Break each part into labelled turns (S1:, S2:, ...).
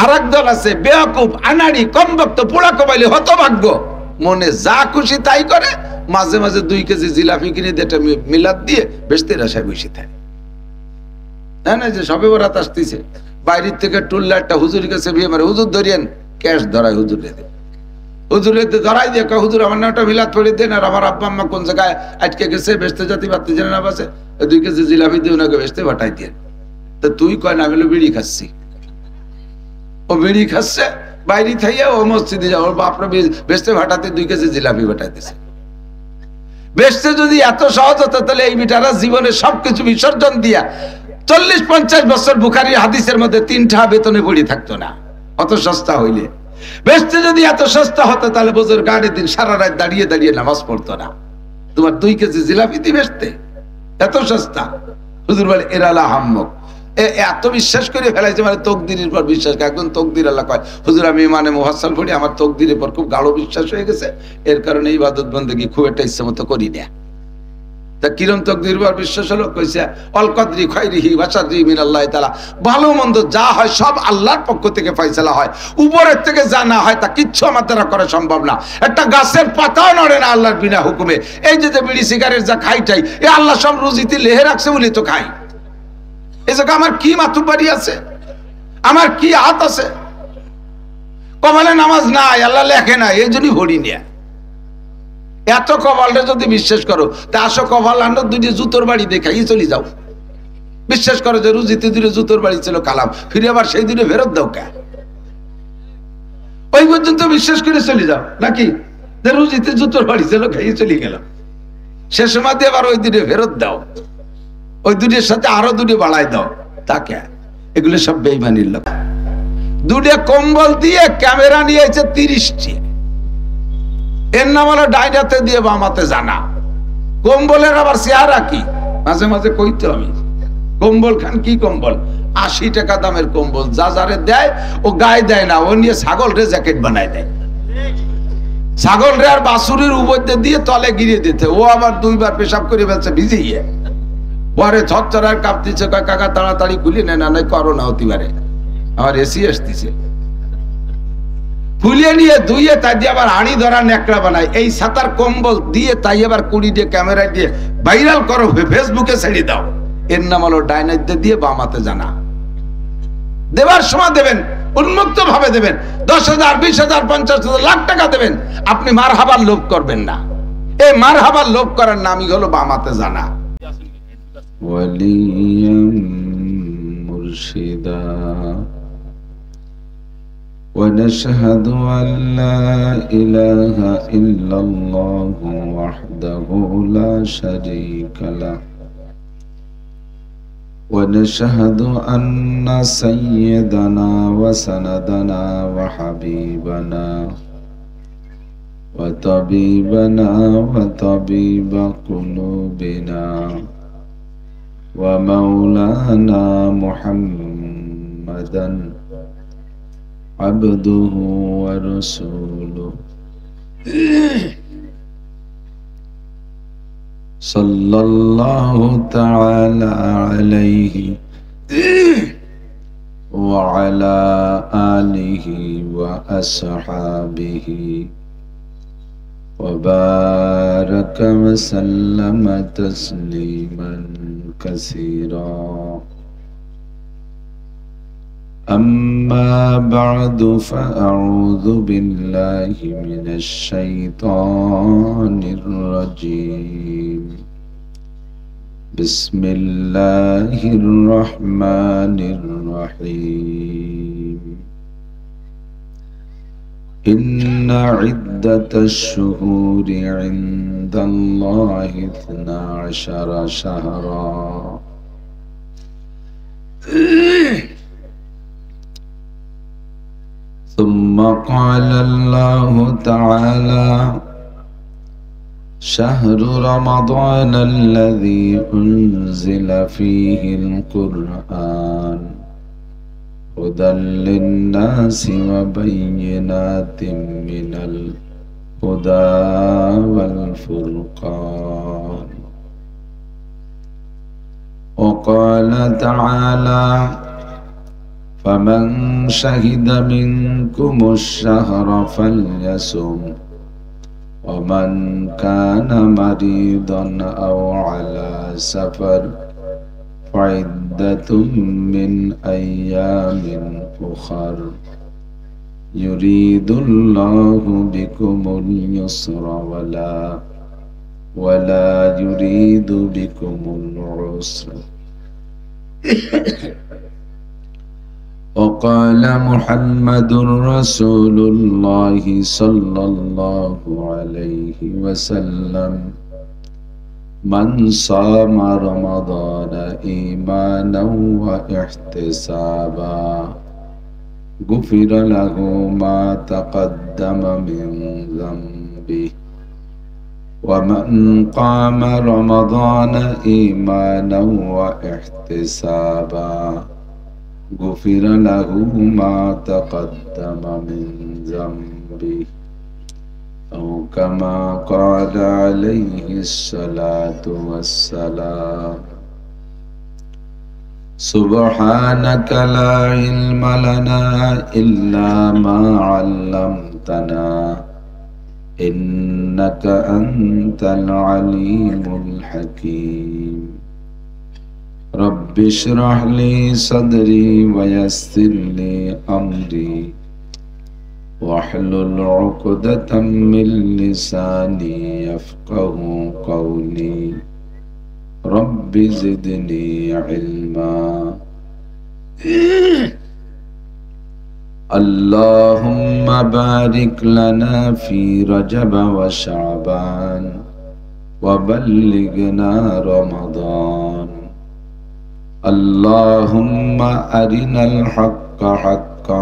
S1: আরেক দল আছে বেয়াকুব, আনাড়ি, কমবক্ত, পোড়া কবাইলি, হতভাগ্য, মনে যা খুশি তাই করে, মাঝে মাঝে 2 কেজি জিলাপি কিনে দিয়ে একটা মিলাদ দিয়ে বেশতের আশায় বসে থাকে। না যে সবে বরাত আসতেছে, বাইরের থেকে টুল্লা একটা হুজুরের কাছে বিয়ে মারে, হুজুর ধরিয়েন, ক্যাশ ধরায় হুজুরে দেয়, হুজুরে ধরাই দিয়ে হুজুর আমার নামটা মিলাদ পড়ে দেন, আর আমার আব্বা আম্মা কোন জায়গায় আটকে গেছে, বেশতে জাতি বাড়তে জানে না বাসে, 2 কেজি জিলাপি দিয়ে ওনাকে বেশতে পাঠাই দিয়ে। তো তুই কয় না, আমি বিড়ি খাচ্ছি। ও বিড়ি খাচ্ছে বাইরে থাইয়া, ও মসজিদে যাও, ওর বাপরা বেশতে ভাটাতে 2 কেজি জিলাপি পাঠাই দিছে। বেশতে যদি এত সহজ হতো, তাহলে এই বিটারা জীবনে সবকিছু বিসর্জন দিয়া 40-50 বছর বুখারী হাদিসের মধ্যে 3টা বেতনে পড়ে থাকতো না, অত সস্তা হইলে। বেশতে যদি এত সস্তা হতো, তাহলে বছর গাড়ির দিন সারা রাত দাঁড়িয়ে দাঁড়িয়ে নামাজ পড়তো না। তোমার 2 কেজি জিলাপি দি বেশতে এত সস্তা। হুজুর বলে এরালা হাম্মক, এত বিশ্বাস করে ফেলাইছে, মানে তকদিরের পর বিশ্বাস। একজন তকদির আল্লাহ কয়, হুজুর আমি মানে মুফাসসাল পড়ি, আমার তকদিরের পর খুব গাঢ় বিশ্বাস হয়ে গেছে, এর কারণে ইবাদত বন্দেগী খুব একটা ইচ্ছা মতো করি না। তা কিরম তকদির পর বিশ্বাস হলো? কইছে অল কদরি খাইরিহি ওয়া শাররিহি মিনাল্লাহি তাআলা, ভালো মন্দ যা হয় সব আল্লাহর পক্ষ থেকে ফয়সালা হয়, উপরের থেকে যা না হয় তা কিচ্ছু আমার দ্বারা করা সম্ভব না। একটা গাছের পাতাও নড়ে না আল্লাহর বিনা হুকুমে। এই যে বিড়ি সিগারেট যা খাইটাই, এ আল্লাহ সব রুজিতে লেহে রাখছে বলি তো খাই। এই জায়গা আমার কি মাতুবাড়ি আছে, আমার কি হাত আছে? কপালে নামাজ নাই, আল্লাহ লেখে না, এই জন্যই ভরি নিয়ে। এত কপালটা যদি বিশ্বাস করো, তা আসো কপাল আনো, 2টি জুতোর বাড়ি দেখাই চলে যাও। বিশ্বাস করো যে রুজিতে 2 জুতোর বাড়ি ছিল, কালাম ফিরে আবার সেই 2 ফেরত দাও কে? ওই পর্যন্ত বিশ্বাস করে চলে যাও নাকি? যে রুজিতে জুতোর বাড়ি ছিল, খাইয়ে চলে গেলাম, সে সময় দিয়ে আবার ওই 2 ফেরত দাও, ওই 2 সাথে আরো 2 বাড়াই দাও, তাকে। এগুলো সব বেঈমানির লোক। 2 কম্বল দিয়ে ক্যামেরা নিয়েছে 30টি, এর নাম হলো ডাইনাতে দিয়ে বামাতে জানা। কম্বলের আবার চেহারা কি? মাঝে মাঝে কইতো আমি, কম্বল খান কি কম্বল? 80 টাকা দামের কম্বল, যা যারে দেয় ও গায়ে দেয় না, ও নিয়ে ছাগল রে জ্যাকেট বানায় দেয়, ছাগল রে আর বাছুরের উপর দিয়ে তলে গিরিয়ে দিতে, ও আবার 2 বার পেশাব করে ফেলছে ভিজিয়ে, পরে থরথরার কাপ দিচ্ছে, কাকা তাড়াতাড়ি খুলি নেন, না করোনা হতে পারে, আমার এসি আসতেছে। ফুলিয়ে নিয়ে ধুইয়ে তাই দিয়ে আবার হাঁড়ি ধরা নেকড়া বানায়, এই সাতার কম্বল দিয়ে তাই আবার 20 দিয়ে ক্যামেরা দিয়ে ভাইরাল করো, ফেসবুকে ছেড়ে দাও। এর নাম হলো ডাইনাতে দিয়ে বামাতে জানা। দেবার সময় দেবেন, উন্মুক্ত ভাবে দেবেন, 10,000, 20,000, 50,000, লাখ টাকা দেবেন, আপনি মারহাবার লোভ করবেন না। এই মারহাবার লোভ করার নামই হলো বামাতে জানা। ওয়ালিয়াম মুরশিদা ونشهد أن لا إله إلا الله وحده لا شريك له ونشهد أن سيدنا وسندنا وحبيبنا وطبيبنا وطبيب قلوبنا ومولانا محمدا عبده ورسوله صلى الله تعالى عليه وعلى آله وأصحابه وبارك وسلم تسليما كثيرا. أما بعد فأعوذ بالله من الشيطان الرجيم. بسم الله الرحمن الرحيم. إن عدة الشهور عند الله 12 شهرا ثم قال الله تعالى شهر رمضان الذي أنزل فيه القرآن هدى للناس وبينات من الهدى والفرقان. وقال تعالى فمن شهد منكم الشهر فليصم ومن كان مريضا أو على سفر فعدة من أيام أخر يريد الله بكم اليسر ولا يريد بكم العسر وقال محمد رسول الله صلى الله عليه وسلم من صام رمضان إيمانا واحتسابا غفر له ما تقدم من ذنبه ومن قام رمضان إيمانا واحتسابا غفر له ما تقدم من ذنبه أو كما قال عليه الصلاة والسلام سبحانك لا علم لنا إلا ما علمتنا إنك أنت العليم الحكيم رب اشرح لي صدري ويسر لي أمري واحلل عقدة من لساني يفقه قولي رب زدني علما اللهم بارك لنا في رجب وشعبان وبلغنا رمضان اللهم أرنا الحق حقا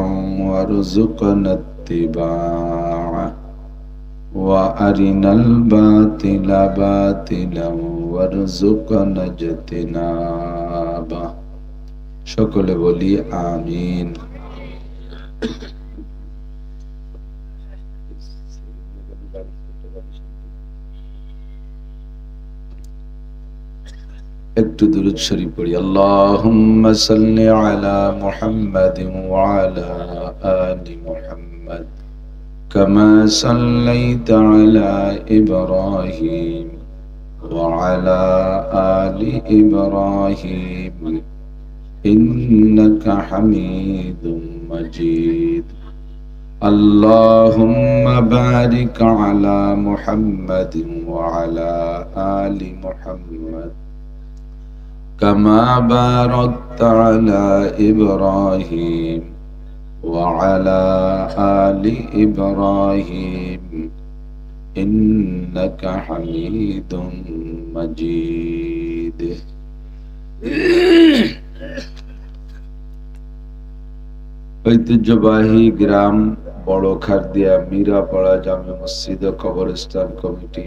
S1: وارزقنا اتباعه وأرنا الباطل باطلا وارزقنا اجتنابه সকলে বলি আমিন। একটু দুরূদ শরীফ পড়ি। আল্লাহুম্মা সাল্লি আলা মুহাম্মাদিন ওয়া আলা আলি মুহাম্মাদ কামা সাল্লাইতা আলা ইব্রাহিম ওয়া আলা আলি ইব্রাহিম ইন্নাকা হামিদুম মাজিদ। আল্লাহুম্মা বারিক আলা মুহাম্মাদিন ওয়া আলা আলি মুহাম্মাদ كما باركت على إبراهيم وعلى آل إبراهيم إنك حميد مجيد। ঐতিহ্যবাহী গ্রাম বড় খারদিয়া মীরাপাড়া জামে মসজিদ ও কবরস্থান কমিটি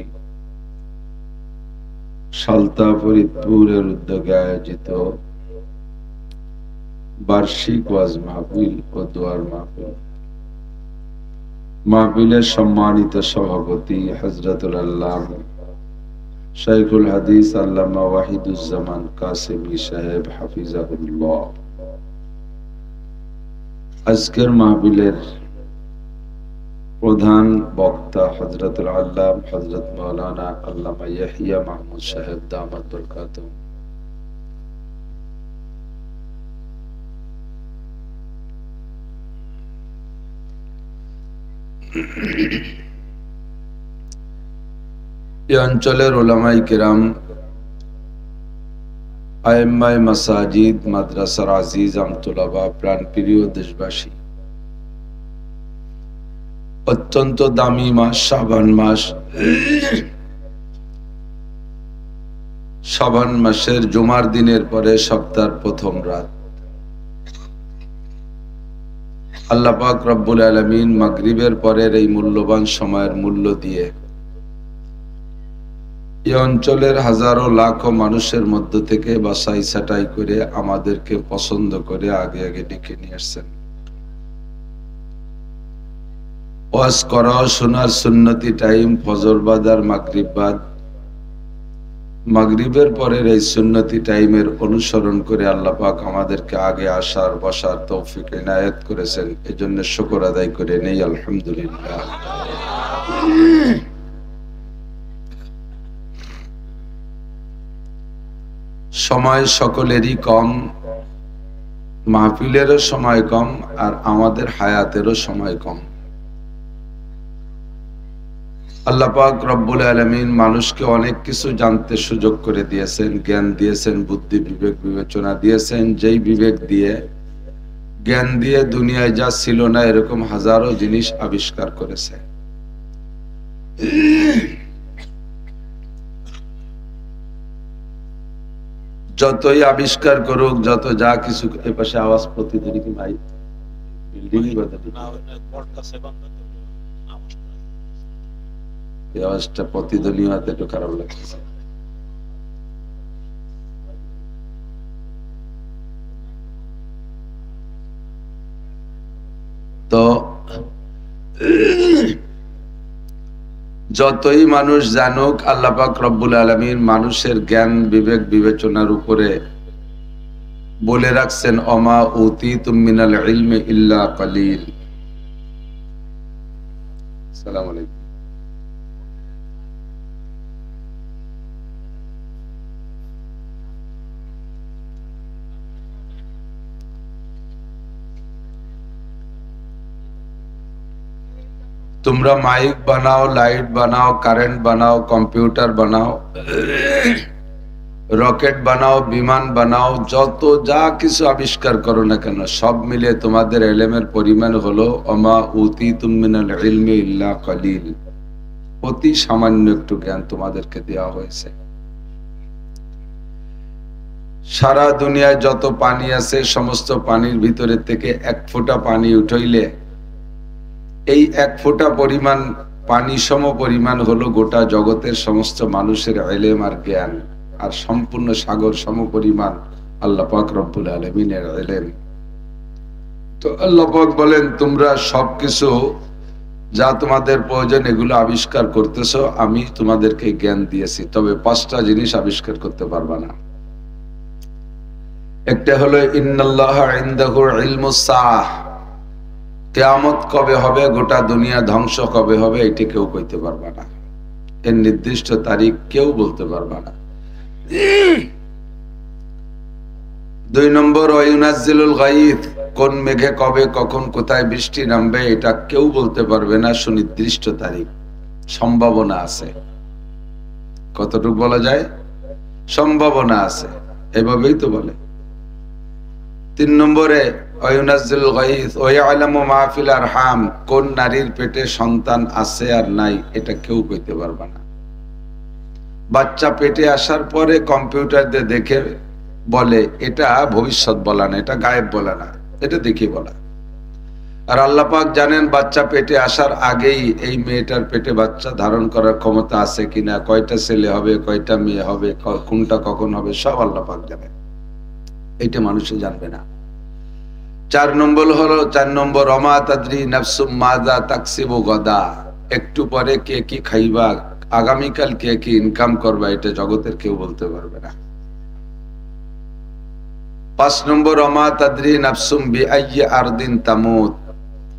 S1: সালতা ফরিদপুরের উদ্যোগে আয়োজিত বার্ষিক ওয়াজ মাহফিল ও দোয়ার মাহফিল। মাহফিলের সম্মানিত সভাপতি হযরতুল আল্লামা শাইখুল হাদিস আল্লামা ওয়াহিদুজ্জামান কাসেমি সাহেব হাফিজাহুল্লাহ। আজকের মাহফিলের প্রধান বক্তা হযরতুল আল্লাম হযরত মাওলানা আল্লামা ইয়াহিয়া মাহমুদ সাহেব দামাত বরকাতুহু। এই অঞ্চলের উলামায়ে কিরাম, আইম্মায়ে মাসাজিদ, মাদ্রাসার আজিজ আমতুলাবা, প্রাণপ্রিয় দেশবাসী, অত্যন্ত দামি মাস শাবান মাস। শাবান মাসের জুমার দিনের পরে সপ্তাহের প্রথম রাত আল্লাহ পাক রব্বুল আলামিন মাগরিবের পরের এই মূল্যবান সময়ের মূল্য দিয়ে এই অঞ্চলের হাজারো লাখো মানুষের মধ্য থেকে বাছাই ছাঁটাই করে আমাদেরকে পছন্দ করে আগে আগে ডেকে নিয়ে আসছেন। ওয়াজ করা শোনার সুন্নতি টাইম ফজর বাদ আর মাগরিব বাদ মাগরিবের পরের এই সুন্নতি টাইমের অনুসরণ করে আল্লাহ পাক আমাদেরকে আগে আসার বসার তৌফিক ইনায়েত করেছেন, এজন্য শুকর আদায় করে নেই আলহামদুলিল্লাহ। সময় সকলেরই কম, মাহফিলেরও সময় কম, আর আমাদের হায়াতেরও সময় কম। আল্লাহ পাক রব্বুল আলামিন মানুষকে অনেক কিছু জানতে সুযোগ করে দিয়েছেন, জ্ঞান দিয়েছেন, বুদ্ধি বিবেক বিবেচনা দিয়েছেন। যেই বিবেক দিয়ে জ্ঞান দিয়ে দুনিয়ায় যা ছিল না এরকম হাজারো জিনিস আবিষ্কার করেছে। যতই আবিষ্কার করুক, যত যা কিছু, এ পাশে আওয়াজ প্রতিদিনই কি ভাই বিল্ডিং আওয়াজটা প্রতিদিনই হাতে একটু খারাপ লাগছে। তো যতই মানুষ জানুক, আল্লাহ পাক রব্বুল আলামিন মানুষের জ্ঞান বিবেক বিবেচনার উপরে বলে রাখছেন, ওমা উতীতুম মিনাল ইলমি ইল্লা কালিল। আসসালামু আলাইকুম। তোমরা মাইক বানাও, লাইট বানাও, কারেন্ট বানাও, কম্পিউটার বানাও, রকেট বানাও, বিমান বানাও, যত যা কিছু আবিষ্কার করো না কেন, সব মিলে তোমাদের ইলমের পরিমাণ হলো ওমা উতীতুম মিনাল ইলমি ইল্লা কালিল। অতি সামান্য একটু জ্ঞান তোমাদেরকে দেওয়া হয়েছে। সারা দুনিয়ায় যত পানি আছে, সমস্ত পানির ভিতরে থেকে এক ফোঁটা পানি উঠাইলে এই এক ফোঁটা পরিমাণ পানি সম পরিমাণ হলো গোটা জগতের সমস্ত মানুষের ইলম আর জ্ঞান, আর সম্পূর্ণ সাগর সম পরিমাণ আল্লাহ পাক রব্বুল আলামিনের ইলম। তো আল্লাহ পাক বলেন, তোমরা সবকিছু যা তোমাদের প্রয়োজন এগুলো আবিষ্কার করতেছো, আমি তোমাদেরকে জ্ঞান দিয়েছি, তবে 5টা জিনিস আবিষ্কার করতে পারবা না। একটা হলো ইন্নাল্লাহা ইনদাহু ইলমুস সাআহ, কিয়ামত কবে হবে, গোটা দুনিয়া ধ্বংস কবে হবে, এটি কেউ কইতে পারবে না। এর নির্দিষ্ট তারিখ কেউ বলতে পারবে না। 2 নম্বর ওয়ায়ুনাজ্জিলুল গায়থ, কোন মেঘে কবে কখন কোথায় বৃষ্টি নামবে এটা কেউ বলতে পারবে না, সুনির্দিষ্ট তারিখ। সম্ভাবনা আছে, কতটুকু বলা যায়, সম্ভাবনা আছে, এভাবেই তো বলে। 3 নম্বরে ওয়ায়ুনাজ্জিলুল গায়থ ওয়ায়ালামু মা ফিল আরহাম, কোন নারীর পেটে সন্তান আছে আর নাই এটা কেউ কইতে পারবে না। বাচ্চা পেটে আসার পরে কম্পিউটার দিয়ে দেখে বলে, এটা ভবিষ্যৎ বলা না, এটা গায়েব বলা না, এটা দেখে বলা। আর আল্লাহ পাক জানেন বাচ্চা পেটে আসার আগেই এই মেয়েটার পেটে বাচ্চা ধারণ করার ক্ষমতা আছে কিনা, কয়টা ছেলে হবে, কয়টা মেয়ে হবে, কোনটা কখন হবে, সব আল্লাহ পাক জানেন। এইটা মানুষে জানবে না। 4 নম্বর ওমা তাদরি নাফসুম মাযা তাকসিবু গাদা, একটু পরে কে কি খাইবা, আগামীকাল কে কি ইনকাম করবা, এটা জগতের কেউ বলতে পারবে না। 5 নম্বর ওমা তাদরি নাফসুম বিআইয়ি আরদিন তামুত,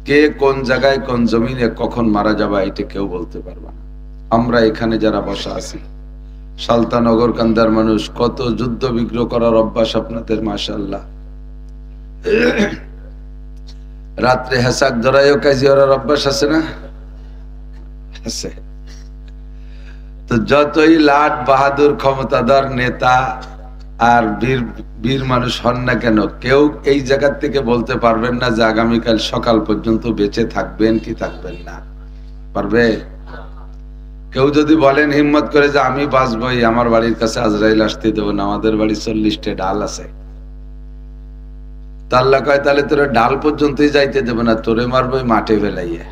S1: কে কোন জায়গায় কোন জমিনে কখন মারা যাবা এটা কেউ বলতে পারবে না। আমরা এখানে যারা বসা আছি সালতানগর কান্দার মানুষ, কত যুদ্ধ বিগ্রহ করার অভ্যাস আপনাদের, মাশাআল্লাহ। রাত্রে হেসাক ধরাইও কাজী ওরার অভ্যাস আছে না, আছে। তো যতই লাট বাহাদুর ক্ষমতাধর নেতা আর বীর মানুষ হন না কেন, কেউ এই জায়গা থেকে বলতে পারবেন না যে আগামীকাল সকাল পর্যন্ত বেঁচে থাকবেন কি থাকবেন না, পারবে? কেউ যদি বলেন হিম্মত করে যে আমি বাঁচবই, আমার বাড়ির কাছে আজরাইল আসতে দেবো না, আমাদের বাড়ি 40টা ডাল আছে, তা আল্লাহ কয় তাহলে তোরে ডাল পর্যন্তই যাইতে দেবো না, তোরে মারবো মাঠে ফেলাইয়া।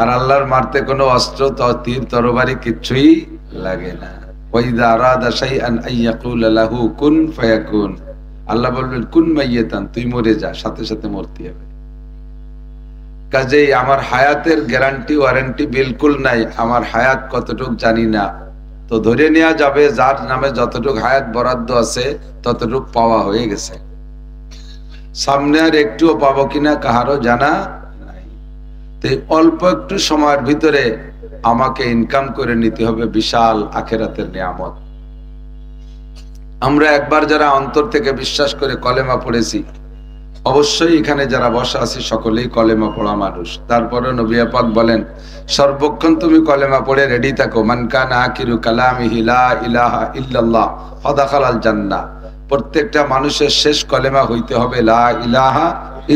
S1: আর আল্লাহর মারতে কোনো অস্ত্র, তীর তরবারি কিচ্ছুই লাগে না। ওয়াইদা আরাদা শাইআন আইয়াকুলা লাহু কুন ফায়াকুন, আল্লাহ বলবেন কুন মাইয়াতান, তুই মরে যা, সাথে সাথে মরতে হবে। কাজেই আমার হায়াতের গ্যারান্টি ওয়ারেন্টি বিলকুল নাই, আমার হায়াত কতটুক জানি না, তো ধরে নেওয়া যাবে যার নামে যতটুকু হায়াত বরাদ্দ আছে ততটুকু পাওয়া হয়ে গেছে। সামনে আর একটুও পাবো কিনা কাহারও জানা নাই। তো অল্প একটু সময়ের ভিতরে আমাকে ইনকাম করে নিতে হবে বিশাল আখিরাতের নিয়ামত। আমরা একবার যারা অন্তর থেকে বিশ্বাস করে কলেমা পড়েছি, অবশ্যই এখানে যারা বসা আছি সকলেই কলেমা পড়া মানুষ। তারপরে নবী পাক বলেন, সর্বক্ষণ তুমি কলেমা পড়ে রেডি থাকো। মান কানা আখিরু কালামিহি লা ইলাহা ইল্লাল্লাহ ফাদাখালাল জান্নাহ। প্রত্যেকটা মানুষের শেষ কলেমা হইতে হবে লা ইলাহা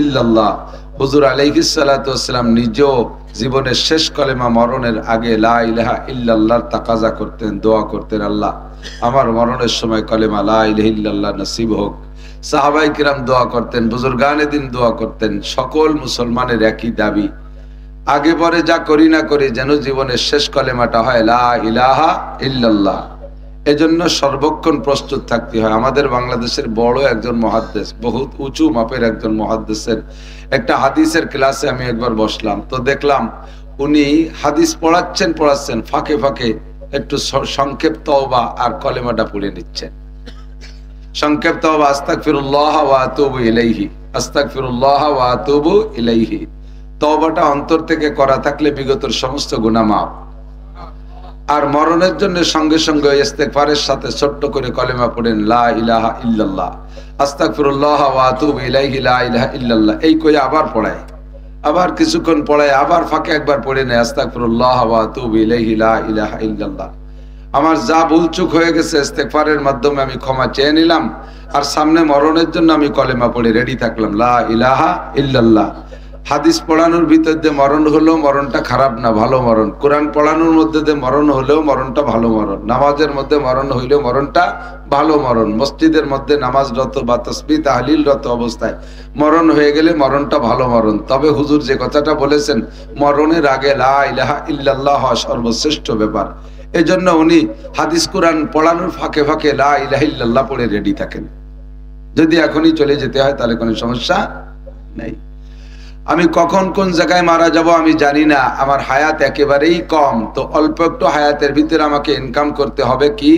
S1: ইল্লাল্লাহ। হুজুর আলাইহিস সালাতু ওয়াসসালাম নিজেও জীবনের শেষ কলেমা মরণের আগে লা ইলাহা ইল্লাল্লাহর তাকাজা করতেন, দোয়া করতেন, আল্লাহ আমার মরণের সময় কলেমা লা ইলাহা ইল্লাল্লাহ নসিব হোক। সাহাবাই কিরাম দোয়া করতেন, বুজুর্গানে দিন দোয়া করতেন। সকল মুসলমানের একই দাবি, আগে পরে যা করি না করি যেন জীবনের শেষ কলেমাটা হয় লা ইলাহা ইল্লাল্লাহ। এজন্য সর্বক্ষণ প্রস্তুত থাকতে হয়। আমাদের বাংলাদেশের বড় একজন মুহাদ্দিস, বহুত উঁচু মাপের একজন মুহাদ্দিসের একটা হাদিসের ক্লাসে আমি একবার বসলাম, তো দেখলাম উনি হাদিস পড়াচ্ছেন ফাঁকে ফাঁকে একটু সংক্ষেপ তওবা আর কলেমাটা পড়ে নিচ্ছেন। সংক্ষেপ তওবা আস্তাগফিরুল্লাহ ওয়া আতুবু ইলাইহি, আস্তাগফিরুল্লাহ ওয়া আতুবু ইলাইহি। তওবাটা অন্তর থেকে করা থাকলে বিগতের সমস্ত গুনাহ মাফ। আর মরণের জন্য সঙ্গে সঙ্গে ইস্তেগফারের সাথে ছোট্ট করে কলেমা পড়েন লা ইলাহা ইল্লাল্লাহ, আস্তাগফিরুল্লাহ ওয়া আতুবু ইলাইহি, লা ইলাহা ইল্লাল্লাহ। এই কই আবার পড়ায়, আবার কিছুক্ষণ পড়ায়, আবার ফাঁকে একবার পড়ে নেয় আস্তাগফিরুল্লাহ ওয়া আতুবু ইলাইহি, লা ইলাহা ইল্লাল্লাহ। আমার যা ভুলচুক হয়ে গেছে ইস্তেগফারের মাধ্যমে আমি ক্ষমা চেয়ে নিলাম, আর সামনে মরণের জন্য আমি কলেমা পড়ে রেডি থাকলাম লা ইলাহা ইল্লাল্লাহ। হাদিস পড়ানোর ভিতর দিয়ে মরণ হলেও মরণটা খারাপ না, ভালো মরণ। কোরআন পড়ানোর মধ্যে দিয়ে মরণ হলেও মরণটা ভালো মরণ। নামাজের মধ্যে মরণ হইলেও মরণটা ভালো মরণ। মসজিদের মধ্যে নামাজরত বা তাসবিহ তাহলিলরত অবস্থায় মরণ হয়ে গেলে মরণটা ভালো মরণ। তবে হুজুর যে কথাটা বলেছেন, মরণের আগে লা ইলাহা ইল্লাল্লাহ হওয়া সর্বশ্রেষ্ঠ ব্যাপার। এজন্য উনি হাদিস কোরআন পড়ানোর ফাঁকে ফাঁকে লা ইলাহা ইল্লাল্লাহ পড়ে রেডি থাকেন। যদি এখনই চলে যেতে হয় তাহলে কোনো সমস্যা নেই। আমি কখন কোন জায়গায় মারা যাব আমি জানি না, আমার হায়াত একেবারেই কম। তো অল্প একটু হায়াতের ভিতরে আমাকে ইনকাম করতে হবে কি?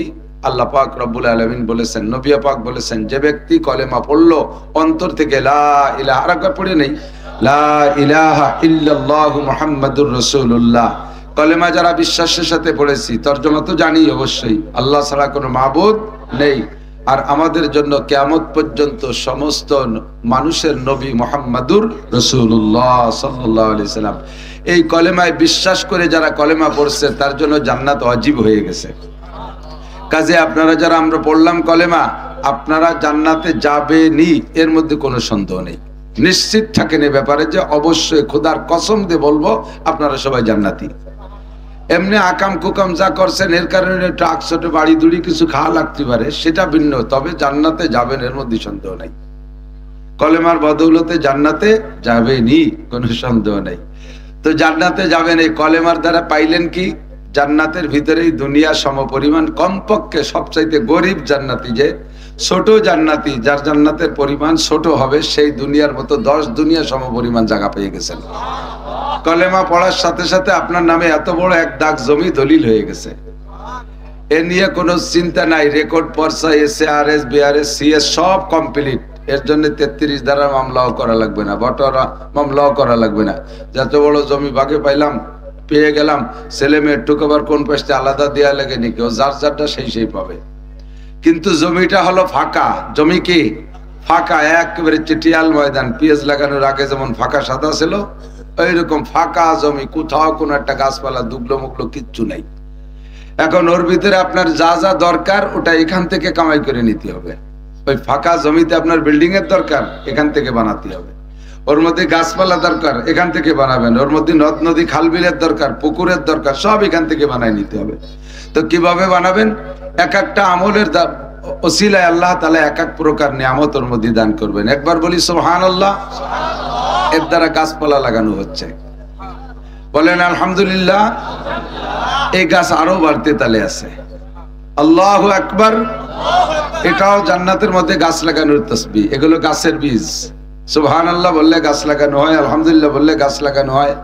S1: আল্লাহ পাক রব্বুল আলামিন বলেছেন, নবী পাক বলেছেন, যে ব্যক্তি কলেমা পড়লো অন্তর থেকে লা ইলাহা, আরেকবার পড়ে নেই, লা ইলাহা ইল্লাল্লাহু মুহাম্মাদুর রাসূলুল্লাহ। কলেমা যারা বিশ্বাসের সাথে পড়েছি, তর্জমা তো জানি অবশ্যই, আল্লাহ ছাড়া কোনো মাবুদ নেই। আর আমাদের জন্য কিয়ামত পর্যন্ত সমস্ত মানুষের নবী মুহাম্মাদুর রাসূলুল্লাহ সাল্লাল্লাহু আলাইহি সাল্লাম। এই কলেমায় বিশ্বাস করে যারা কলেমা পড়ছে তার জন্য জান্নাত ওয়াজিব হয়ে গেছে। কাজে আপনারা যারা আমরা পড়লাম কলেমা, আপনারা জান্নাতে যাবেনই, এর মধ্যে কোনো সন্দেহ নেই। নিশ্চিত থাকেন এ ব্যাপারে যে অবশ্যই খোদার কসম দিয়ে বলবো আপনারা সবাই জান্নাতি। এমনি আকাম কুকাম যা করছেন এর কারণে ট্রাক ছোট বাড়ি দুড়ি কিছু খাওয়া লাগতে পারে, সেটা ভিন্ন। তবে জান্নাতে যাবেন এর মধ্যে সন্দেহ নাই। কলেমার বদৌলতে জান্নাতে যাবেনই, কোনো সন্দেহ নাই। তো জান্নাতে যাবেন এই কলেমার দ্বারা পাইলেন কি? জান্নাতের ভিতরেই দুনিয়া সমপরিমাণ, কমপক্ষে সবচাইতে গরিব জান্নাতি, যে ছোট জান্নাতি, যার জান্নাতের পরিমাণ ছোট হবে, সেই দুনিয়ার মতো 10 দুনিয়া সমপরিমাণ জায়গা পেয়ে গেছেন। কলেমা পড়ার সাথে সাথে আপনার নামে এত বড় এক দাগ জমি দলিল হয়ে গেছে। এ নিয়ে কোনো চিন্তা নাই। রেকর্ড পর্চা, SARS BRS CS সব কমপ্লিট। এর জন্য 33 ধারা মামলাও করা লাগবে না, বটরা মামলাও করা লাগবে না। যত বড় জমি ভাগে পাইলাম, পেয়ে গেলাম, ছেলে মেয়ের টুকাবার কোন পাশে আলাদা দেওয়া লাগে নাকি, ও যার যারটা সেই পাবে। কিন্তু জমিটা হলো ফাঁকা। জমি কি ফাঁকা, একেবারে চিটিয়াল ময়দান। পিএস লাগানোর আগে যেমন ফাঁকা সাদা ছিল, এইরকম ফাঁকা জমি, কোথাও কোনো একটা গাছপালা দুগলো মুগলো কিচ্ছু নাই। এখন ওর ভিতরে আপনার যা যা দরকার ওটা এখান থেকে কামাই করে নিতে হবে। ওই ফাঁকা জমিতে আপনার বিল্ডিং এর দরকার, এখান থেকে বানাতে হবে। ওর মধ্যে গাছপালা দরকার, এখান থেকে বানাবেন। ওর মধ্যে নদ নদী খাল বিলের দরকার, পুকুরের দরকার, সব এখান থেকে বানাই নিতে হবে। তো কিভাবে বানাবেন? এক একটা আমলের ওসিলায় আল্লাহ তাআলা এক এক প্রকার নিয়ামত ওর মধ্যে দান করবেন। একবার বলি সুবহানাল্লাহ। এর দ্বারা গাছপালা লাগানো হচ্ছে, বলেন আলহামদুলিল্লাহ। এই গাছ আরো বাড়তে তালে আছে। আল্লাহু আকবার। এটাও জান্নাতের মধ্যে গাছ লাগানোর তাসবিহ। এগুলো গাছের বীজ। সুবহানাল্লাহ বললে গাছ লাগানো হয়, আলহামদুলিল্লাহ বললে গাছ লাগানো হয়,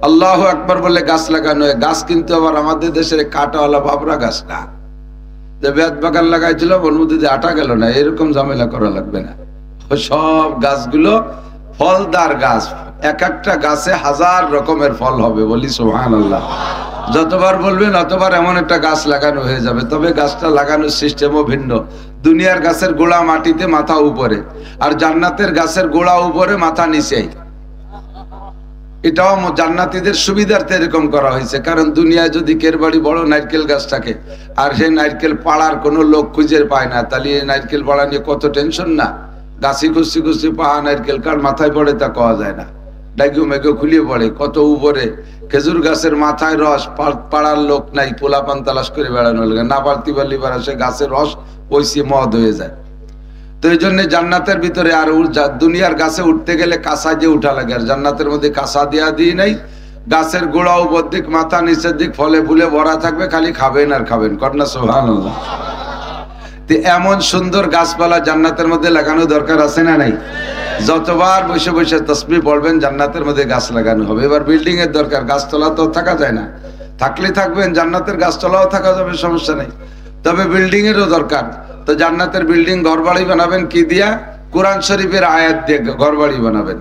S1: আল্লাহু আকবার বললে গাছ লাগানো হয়। গাছ কিন্তু আবার আমাদের দেশের কাটাওয়ালা বাবরা গাছ না, যে বেত বাগান লাগাইছিল ওর মধ্যে যে আটা গেল না, এরকম ঝামেলা করা লাগবে না। সব গাছগুলো ফলদার গাছ, এক একটা গাছে 1000 রকমের ফল হবে, বলি সুবহানাল্লাহ। যতবার বলবেন অতবার এমন একটা গাছ লাগানো হয়ে যাবে। তবে গাছটা লাগানোর সিস্টেমও ভিন্ন। দুনিয়ার গাছের গোড়া মাটিতে, মাথা উপরে, আর জান্নাতের গাছের গোড়া উপরে, মাথা নিচে। এটাও জান্নাতীদের সুবিধার্থে এরকম করা হয়েছে। কারণ দুনিয়ায় যদি কের বাড়ি বড় নারকেল গাছ থাকে আর সেই নারকেল পাড়ার কোনো লোক খুঁজে পায় না, তাহলে এই নারকেল পাড়া নিয়ে কত টেনশন না। গাছি খুশি খুশি পাহা নারকেল কার মাথায় পড়ে তা কওয়া যায় না, ডাইগু মেঘু খুলিয়ে পড়ে কত উপরে। খেজুর গাছের মাথায় রস, পাড়ার লোক নাই, পোলাপান তালাশ করে বেড়ানো লাগে না, পারতি পারলি পারা সে গাছের রস ওইসি মদ হয়ে যায়। তো এই জন্য জান্নাতের ভিতরে আর দুনিয়ার গাছে উঠতে গেলে কাঁচা দিয়ে উঠা লাগে, আর জান্নাতের মধ্যে কাঁচা দেওয়া দিয়ে নাই। গাছের গোড়া উপর দিক, মাথা নিচের দিক ফলে ফুলে ভরা থাকবে, খালি খাবেন আর খাবেন। কন্যা সুবহানাল্লাহ। এমন সুন্দর গাছপালা জান্নাতের মধ্যে লাগানো দরকার আছে না নাই? যতবার বসে বসে তাসবিহ পড়বেন জান্নাতের মধ্যে গাছ লাগানো হবে। এবার বিল্ডিং এর দরকার, গাছতলা তো থাকা যায় না, থাকলে থাকবেন, জান্নাতের গাছতলাও থাকা যাবে, সমস্যা নেই। তবে বিল্ডিং এরও দরকার। তো জান্নাতের বিল্ডিং ঘর বাড়ি বানাবেন কি দিয়া? কোরআন শরীফের আয়াত দিয়ে ঘর বাড়ি বানাবেন।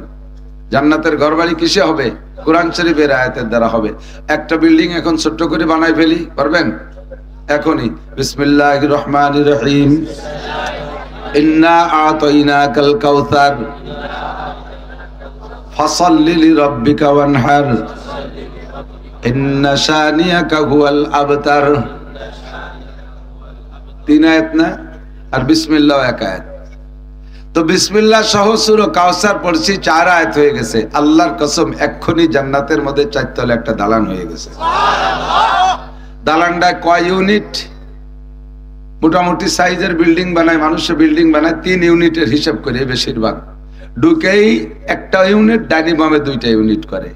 S1: জান্নাতের ঘর বাড়ি কিসে হবে? কোরআন শরীফের আয়াতের দ্বারা হবে। একটা বিল্ডিং এখন ছোট্ট করে বানাই ফেলি, পারবেন এখনই? বিসমিল্লাহির রহমানির রহিম। ইন্না আতাইনাকাল কাউসার ফাসাল্লি লিরাব্বিকা ওয়ানহার ইন্না শানিয়াকা হুয়াল আবতার। 3 আয়াত না? আর বিসমিল্লাহ 1 আয়াত। তো বিসমিল্লাহ সহ সূরা কাউসার পড়ছি, 4 আয়াত হয়ে গেছে। আল্লাহর কসম এক্ষুনি জান্নাতের মধ্যে 4 তলা একটা দালান হয়ে গেছে। দালানটা কয় ইউনিট? মোটামুটি সাইজের বিল্ডিং বানায়, মানুষের বিল্ডিং বানায় 3 ইউনিটের হিসাব করে বেশিরভাগ। ঢুকেই একটা ইউনিট, ডাইনিং বামে 2টা ইউনিট করে।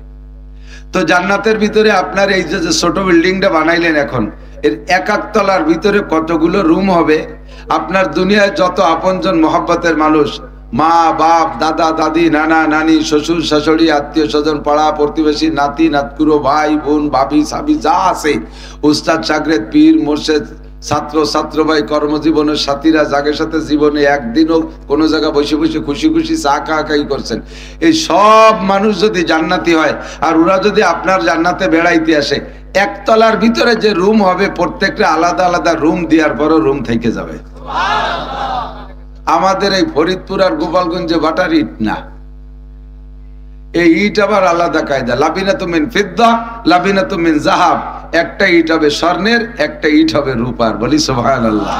S1: তো জান্নাতের ভিতরে আপনার এই যে ছোট বিল্ডিংটা বানাইলেন, এখন এর 1 তলার ভিতরে কতগুলো রুম হবে? আপনার দুনিয়ায় যত আপনজন মহব্বতের মানুষ, মা বাপ, দাদা দাদি, নানা নানি, শ্বশুর শাশুড়ি, আত্মীয় স্বজন, পাড়া প্রতিবেশী, নাতি নাতকুরো, ভাই বোন, ভাবি সাবি যা আছে, উস্তাদ শাগরেদ, পীর মোর্শেদ, ছাত্র ছাত্র ভাই, কর্মজীবনের সাথীরা, যাদের সাথে জীবনে একদিনও কোনো জায়গায় বসে বসে খুশি খুশি চা খাই করছেন, এই সব মানুষ যদি জান্নাতি হয় আর ওরা যদি আপনার জান্নাতে বেড়াইতে আসে, 1 তলার ভিতরে যে রুম হবে প্রত্যেকটা আলাদা আলাদা রুম দেওয়ার পরও রুম থেকে যাবে। আমাদের এই ফরিদপুর আর গোপালগঞ্জে বাটার ইট না, এই ইট আবার আলাদা কায়দা। লাবিনাতু মিন ফিদ্দা, লাবিনাতু মিন যাহাব। একটা ইট হবে স্বর্ণের, একটা ইট হবে রূপার। বলি সুবহানাল্লাহ।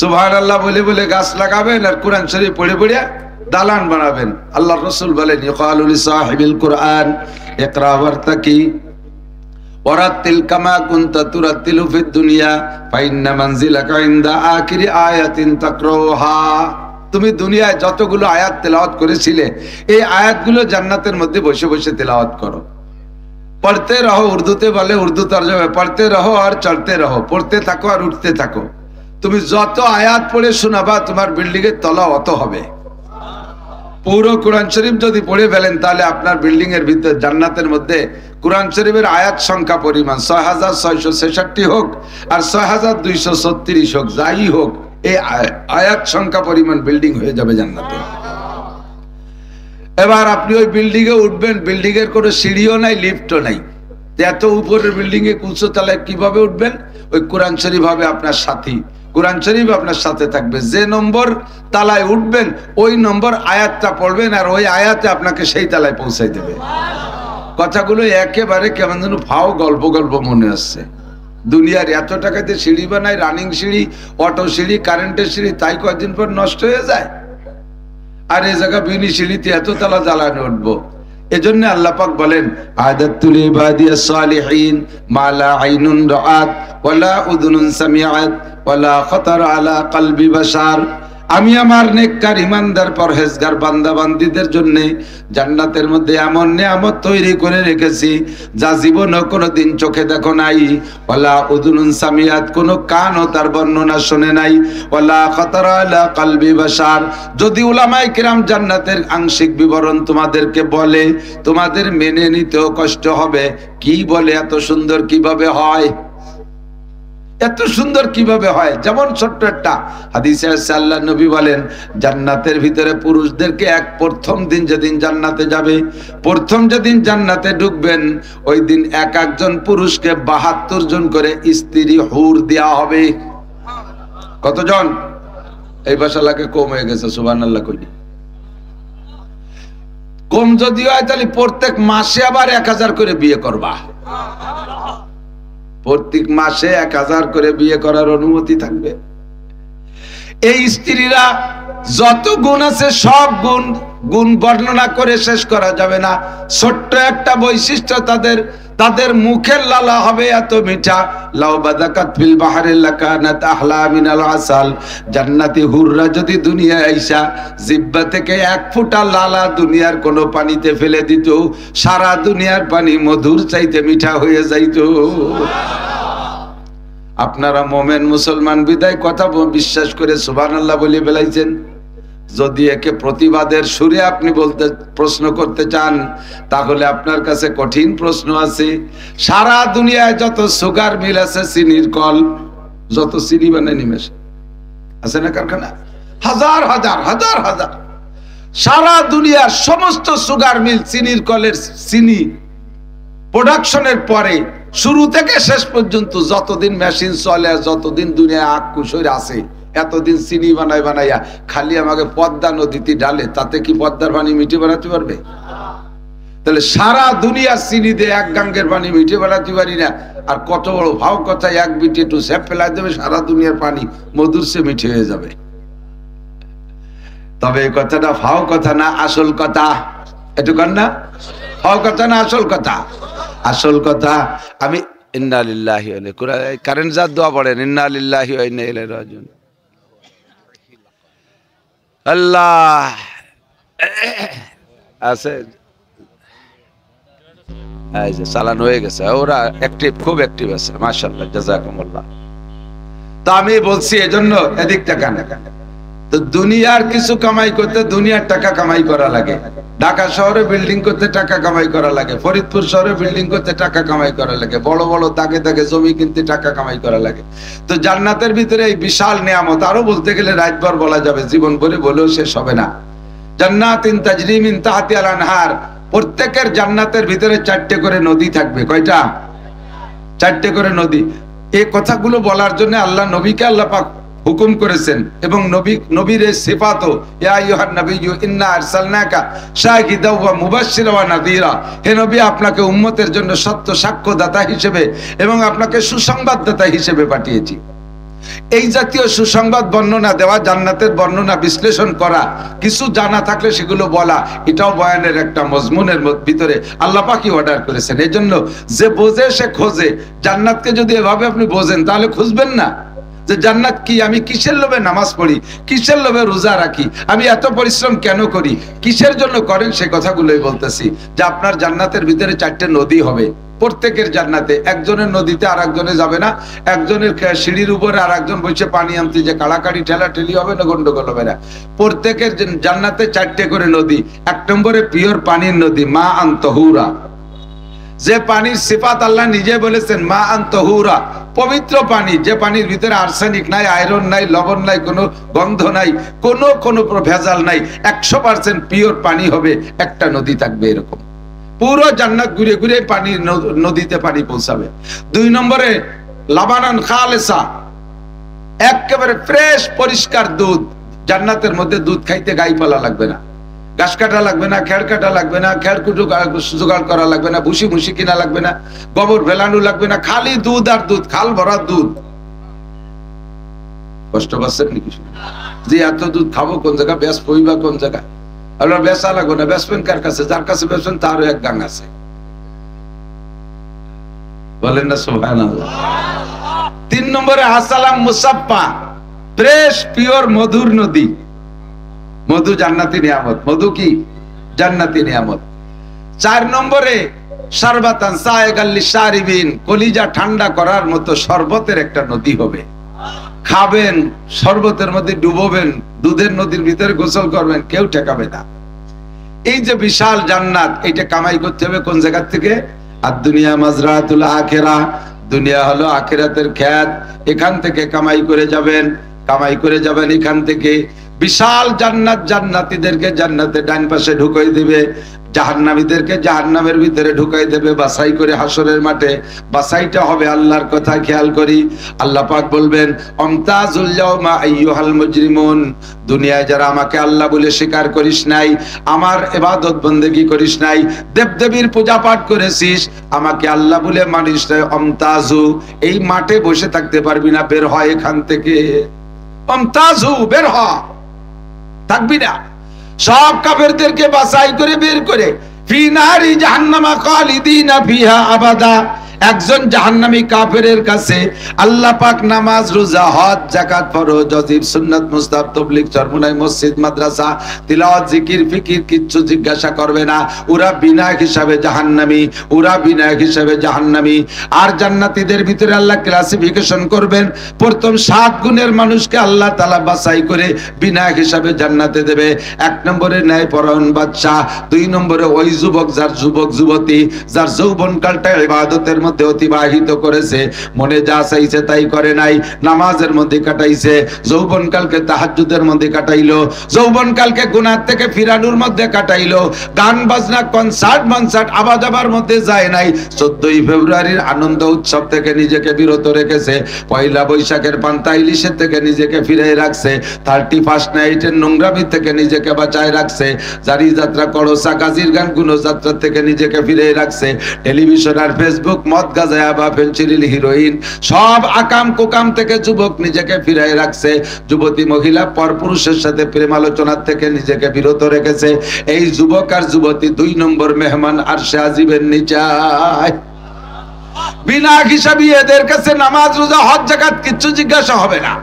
S1: সুবহানাল্লাহ বলে বলে গাছ লাগাবেন আর কোরআন শরীফ পড়ে পড়ে দালান বানাবেন। আল্লাহর রাসূল বলেন, ইকালু লিসাহিবিল কুরআন ইকরা ওয়ারতাকি ওয়ারাতিল কামা কুনতা তুরাতিলু ফিদ দুনিয়া ফাইন্না মানজিলাকা ইনদা আখিরি আয়াতিন তাকরাউহা। তুমি দুনিয়ায় যতগুলো আয়াত তেলাওয়াত করেছিলে, এই আয়াতগুলো জান্নাতের মধ্যে বসে বসে তেলাওয়াত করো, পড়তে রহো। উর্দুতে বলে, উর্দু তরজমা, পড়তে রহো আর চলতে রহো, পড়তে থাকো আর উঠতে থাকো। তুমি যত আয়াত পড়ে শোনাবা তোমার বিল্ডিং এর তলা অত হবে। পুরো কোরআন শরীফ যদি পড়ে ফেলেন তাহলে আপনার বিল্ডিং এর ভিতরে জান্নাতের মধ্যে কোরআন শরীফের আয়াত সংখ্যা পরিমাণ 6666 হোক আর 6236 হোক, যাই হোক, এই আয়াত সংখ্যা পরিমাণ বিল্ডিং হয়ে যাবে জান্নাতে। এবার আপনি ওই বিল্ডিং এ উঠবেন, বিল্ডিং এর কোনো সিঁড়িও নাই, লিফটও নাই। এত উপরের বিল্ডিং এ উঁচু তলায় কিভাবে উঠবেন? ওই কোরআন শরীফ হবে আপনার সাথী, কোরআন শরীফ আপনার সাথে থাকবে। যে নম্বর তালায় উঠবেন ওই নম্বর আয়াতটা পড়বেন আর ওই আয়াতে আপনাকে সেই তালায় পৌঁছাই দেবে। কথাগুলো একেবারে কেমন যেন ফাও গল্প গল্প মনে আসছে। দুনিয়ার এত টাকাতে সিঁড়ি বানায়, রানিং সিঁড়ি, অটো সিঁড়ি, কারেন্টের সিঁড়ি, তাই কয়েকদিন পর নষ্ট হয়ে যায়। আর এই জায়গা বিনি সিঁড়িতে এত তালা জ্বালানি উঠবো। এজন্য আল্লাহ পাক বলেন, আদাতুল ইবাদিয়াস সালিহিন মা লা আইনুন রাআত ওয়ালা উযুনুন সামিআত ওয়ালা খাতার আলা কলবি বাশার। আমি আমার নেককার ইমানদার পরহেজগার বান্দা বান্দীদের জন্য জান্নাতের মধ্যে এমন নিয়ামত তৈরি করে রেখেছি যা জীবনে কোনোদিন চোখে দেখো নাই। ওয়ালা উযুনুন সামিআত, কোনো কানও তার বর্ণনা শুনে নাই। ওয়ালা খাতার আলা কলবি বাশার। যদি উলামায়ে কিরাম জান্নাতের আংশিক বিবরণ তোমাদেরকে বলে, তোমাদের মেনে নিতেও কষ্ট হবে। কি বলে, এত সুন্দর কিভাবে হয়? এত সুন্দর কিভাবে হয়? যেমন ছোট্ট একটা হাদিসে আছে, আল্লাহ নবী বলেন জান্নাতের ভিতরে পুরুষদেরকে প্রথম দিন যেদিন জান্নাতে যাবে, প্রথম যেদিন জান্নাতে ঢুকবেন ওই দিন এক একজন পুরুষকে 72 জন করে স্ত্রী হুর দেওয়া হবে। কতজন? এই ভাষালাকে কম হয়ে গেছে, সুবহানাল্লাহ কইনি। কম যদি হয় তাহলে প্রত্যেক মাসে আবার 1000 করে বিয়ে করবা। প্রত্যেক মাসে 1000 করে বিয়ে করার অনুমতি থাকবে। এই স্ত্রীরা যত গুণ আছে সব গুণ বর্ণনা করে শেষ করা যাবে না। ছোট্ট একটা বৈশিষ্ট্য তাদের মুখের লালা হবে এত মিঠা, লাউ বাদাকাত ফিল বাহরি লাকানাত আহলা মিনাল আসাল। জান্নাতি হুররা যদি দুনিয়ায় আইসা জিহ্বা থেকে এক ফোঁটা লালা দুনিয়ার কোন পানিতে ফেলে দিত, সারা দুনিয়ার পানি মধুর চাইতে মিঠা হয়ে যাইত। আপনারা মোমেন মুসলমান বিদায় কথা বিশ্বাস করে সুবহানাল্লাহ বলে বেলাইছেন। যদি একে প্রতিবাদের সুরে আপনি প্রশ্ন করতে চান তাহলে আপনার কাছে কঠিন প্রশ্ন আছে। সারা দুনিয়ায় যত সুগার মিল আছে, চিনির কল, যত চিনি বানায় নিমেষে আছে না কারখানা, হাজার হাজার হাজার হাজার, সারা দুনিয়ার সমস্ত সুগার মিল চিনির কলের চিনি প্রোডাকশনের পরে শুরু থেকে শেষ পর্যন্ত যতদিন মেশিন চলে, যতদিন দুনিয়া আকুশৈর আছে, এতদিন চিনি বানাইয়া খালি আমাকে পদ্মা নদীতে ডালে, তাতে কি পদ্মার পানি মিঠে বানাতে পারবে? তাহলে সারা দুনিয়া চিনি দিয়ে এক গাঙ্গের পানি মিঠে বানাতে পারি না। আর কত বড় ভাও কথা, এক বিটে একটু স্যাপ ফেলাই দেবে, সারা দুনিয়ার পানি মধুর সে মিঠে হয়ে যাবে। তবে এই কথাটা ভাও কথা না, আসল কথা। একটু কর না, ভাও কথা না আসল কথা? আসল কথা আমি ইন্না লিল্লাহি ওয়া ইন্না ইলাইহি, কারেন্ট যা দোয়া পড়েন, ইন্না লিল্লাহি ওয়া ইন্না ইলাইহি রাজিউন। আল্লাহ আছে, এই যে চালান হয়ে গেছে, ওরা অ্যাক্টিভ, খুব অ্যাক্টিভ আছে, মাশাআল্লাহ, জাযাকুমুল্লাহ। তো আমি বলছি এজন্য এদিক টাকা না, তো দুনিয়ার কিছু কামাই করতে দুনিয়ার টাকা কামাই করা লাগে। ঢাকা শহরে বিল্ডিং করতে টাকা কামাই করা লাগে, ফরিদপুর শহরে বিল্ডিং করতে টাকা কামাই করা লাগে, বড় বড় দাগে দাগে জমি কিনতে টাকা কামাই করা লাগে। তো জান্নাতের ভিতরে এই বিশাল নিয়ামত, আরো বলতে গেলে রাতভর বলা যাবে, জীবন ভরে বলেও শেষ হবে না। জান্নাতিন তাজরি মিন তাহতিহাল আনহার, প্রত্যেকের জান্নাতের ভিতরে 4টে করে নদী থাকবে। কয়টা? 4টে করে নদী। এই কথাগুলো বলার জন্য আল্লাহ নবীকে আল্লাহ পাক হুকুম করেছেন, এবং নবীর এই সিফাতও, ইয়া আইয়ুহান নাবিয়্যু ইন্না আরসালনাকা শাহিদাও ওয়া মুবাশশিরা ওয়া নাযীরা, হে নবী আপনাকে উম্মতের জন্য সত্য সাক্ষ্যদাতা হিসেবে এবং আপনাকে সুসংবাদদাতা হিসেবে পাঠিয়েছি। এই জাতীয় সুসংবাদ বর্ণনা দেওয়া, জান্নাতের বর্ণনা বিশ্লেষণ করা, কিছু জানা থাকলে সেগুলো বলা, এটাও বয়ানের একটা মজমুনের ভিতরে আল্লাহ পাকই অর্ডার করেছেন। এই জন্য যে বোঝে সে খোঁজে। জান্নাতকে যদি এভাবে আপনি বোঝেন তাহলে খুঁজবেন না যে জান্নাত কি, আমি কিসের লোভে নামাজ পড়ি, কিসের লোভে রোজা রাখি, আমি এত পরিশ্রম কেন করি, কিসের জন্য করেন, সে কথাগুলোই বলতেছি। যে আপনার জান্নাতের ভিতরে 4টে নদী হবে, প্রত্যেকের জান্নাতে। একজনের নদীতে আর একজনে যাবে না, একজনের সিঁড়ির উপরে আর একজন বসে পানি আনতে যে কাড়াকাড়ি ঠেলা ঠেলি হবে না, গন্ডগোল হবে না। প্রত্যেকের জান্নাতে 4টে করে নদী। 1 নম্বরে পিওর পানির নদী, মা আন তাহুরা, যে পানির সিফাত আল্লাহ নিজে বলেছেন, মা আন তাহুরা, পবিত্র পানি, যে পানির ভিতরে আর্সেনিক নাই, আয়রন নাই, লবণ নাই, কোনো গন্ধ নাই, কোনো ভেজাল নাই, 100% পিওর পানি হবে। একটা নদী থাকবে এরকম, পুরো জান্নাত ঘুরে ঘুরে পানি, নদীতে পানি পৌঁছাবে। 2 নম্বরে লাবানান খালেসা, একেবারে ফ্রেশ পরিষ্কার দুধ। জান্নাতের মধ্যে দুধ খাইতে গাই পালা লাগবে না, ঘাস কাটা লাগবে না, খেড় কাটা লাগবে না, খেড়কুটো জোগাড় করা লাগবে না, ভুসি ভুসি কিনা লাগবে না, গোবর ভেলানো লাগবে না, খালি দুধ আর দুধ, খাল ভরা দুধ। কষ্ট পাচ্ছেন নাকি? যে এত দুধ খাবো কোন জায়গা, ব্যাস পইবা কোন জায়গায়? আপনার বেচা লাগবে না, বেচবেন কার কাছে? যার কাছে বেচবেন তারও এক গাং আছে, বলেন না সুবহানাল্লাহ। 3 নম্বরে হাসালাম মুসাফফা, ফ্রেশ পিওর মধুর নদী। মধু জান্নাতি নিয়ামত, মধু কি? জান্নাতি নিয়ামত। 4 নম্বরে শারবাতান সায়গাল লিশারিবিন, কলিজা ঠান্ডা করার মতো শরবতের একটা নদী হবে। খাবেন, শরবতের মধ্যে ডুবোবেন, দুধের নদীর ভিতরে গোসল করবেন, কেউ ঠেকাবে না। এই যে বিশাল জান্নাত, এইটা কামাই করতে হবে কোন জায়গা থেকে? আর দুনিয়া মাজরাতুল আখিরা, দুনিয়া হলো আখিরাতের খেত, এখান থেকে কামাই করে যাবেন, কামাই করে যাবেন এখান থেকে। বিশাল জান্নাত, জান্নাতীদেরকে জান্নাতে ডান পাশে ঢুকাই দিবে, জাহান্নামীদেরকে জাহান্নামের ভিতরে ঢুকাই দেবে বাছাই করে হাসরের মাঠে। বাছাইটা হবে আল্লাহর কথা খেয়াল করি। আল্লাহ পাক বলবেন আমতাজুল ইয়াউমা আইয়ুহাল মুজরিমুন, দুনিয়ায় যারা আমাকে আল্লাহ বলে স্বীকার করিস নাই, আমার ইবাদত বন্দেগী করিস নাই, দেবদেবীর পূজা পাঠ করেছিস, আমাকে আল্লাহ বলে মানিস নাই, আমতাজু, এই মাঠে বসে থাকতে পারবি না, বের হয় এখান থেকে। আমতাজু, বের হ, থাকবি না। সব কাফেরদেরকে বাছাই করে বের করে ফি নারি জাহান্নামা খালিদিনা ফিহা আবাদা। একজন জাহান্নামী কাফেরের কাছে আল্লাহ পাক নামাজ, রোজা, হজ, যাকাত, ফরজ, ওয়াজিব, সুন্নাত, মুস্তাহাব, তাবলীগ, চরমোনাই, মসজিদ, মাদ্রাসা, তিলাওয়াত, জিকির, ফিকির কিচ্ছু জিজ্ঞাসা করবে না। ওরা বিনা হিসাবে জাহান্নামী, ওরা বিনা হিসাবে জাহান্নামী। আর জান্নাতীদের ভিতরে আল্লাহ ক্লাসিফিকেশন করবেন। প্রথম 7 গুণের মানুষকে আল্লাহ তাআলা বাছাই করে বিনা হিসাবে জান্নাতে দেবে। 1 নম্বরে ন্যায়পরায়ণ বাদশা, 2 নম্বরে ওই যুবক যার যুবক যুবতী যার যৌবনকালটা ইবাদতের মধ্যে অতিবাহিত করেছে, মনে যা চাইছে তাই করে নাই, নামাজের মধ্যে কাটাইছে, যৌবনকালকে তাহাজ্জুদের মধ্যে কাটাইলো, যৌবনকালকে গুনাহ থেকে ফিরানোর মধ্যে কাটাইলো, গান বাজনা, কনসার্ট মনসার্ট আবাজাবার মধ্যে যায় নাই, 14ই ফেব্রুয়ারির আনন্দ উৎসব থেকে নিজেকে বিরত রেখেছে, পয়লা বৈশাখের পান্তা ইলিশের থেকে নিজেকে ফিরে রাখছে, 31st নাইটের নোংরামি থেকে নিজেকে বাঁচায় রাখছে, জারি যাত্রা, করসা, গাজীর গান, গুণযাত্রা থেকে নিজেকে ফিরে রাখছে, টেলিভিশন আর ফেসবুক, মদ, গাঁজা বা ফেনসিডিল, হিরোইন, সব আকাম কুকাম থেকে যুবক নিজেকে ফিরাই রাখছে, যুবতী মহিলা পরপুরুষের সাথে প্রেম আলোচনার থেকে নিজেকে বিরত রেখেছে। এই যুবক আর যুবতী 2 নম্বর মেহমান আরশে আজিমের নিচায়। বিনা হিসাবে এদের কাছে নামাজ, রোজা, হজ, যাকাত কিচ্ছু জিজ্ঞাসা হবে না।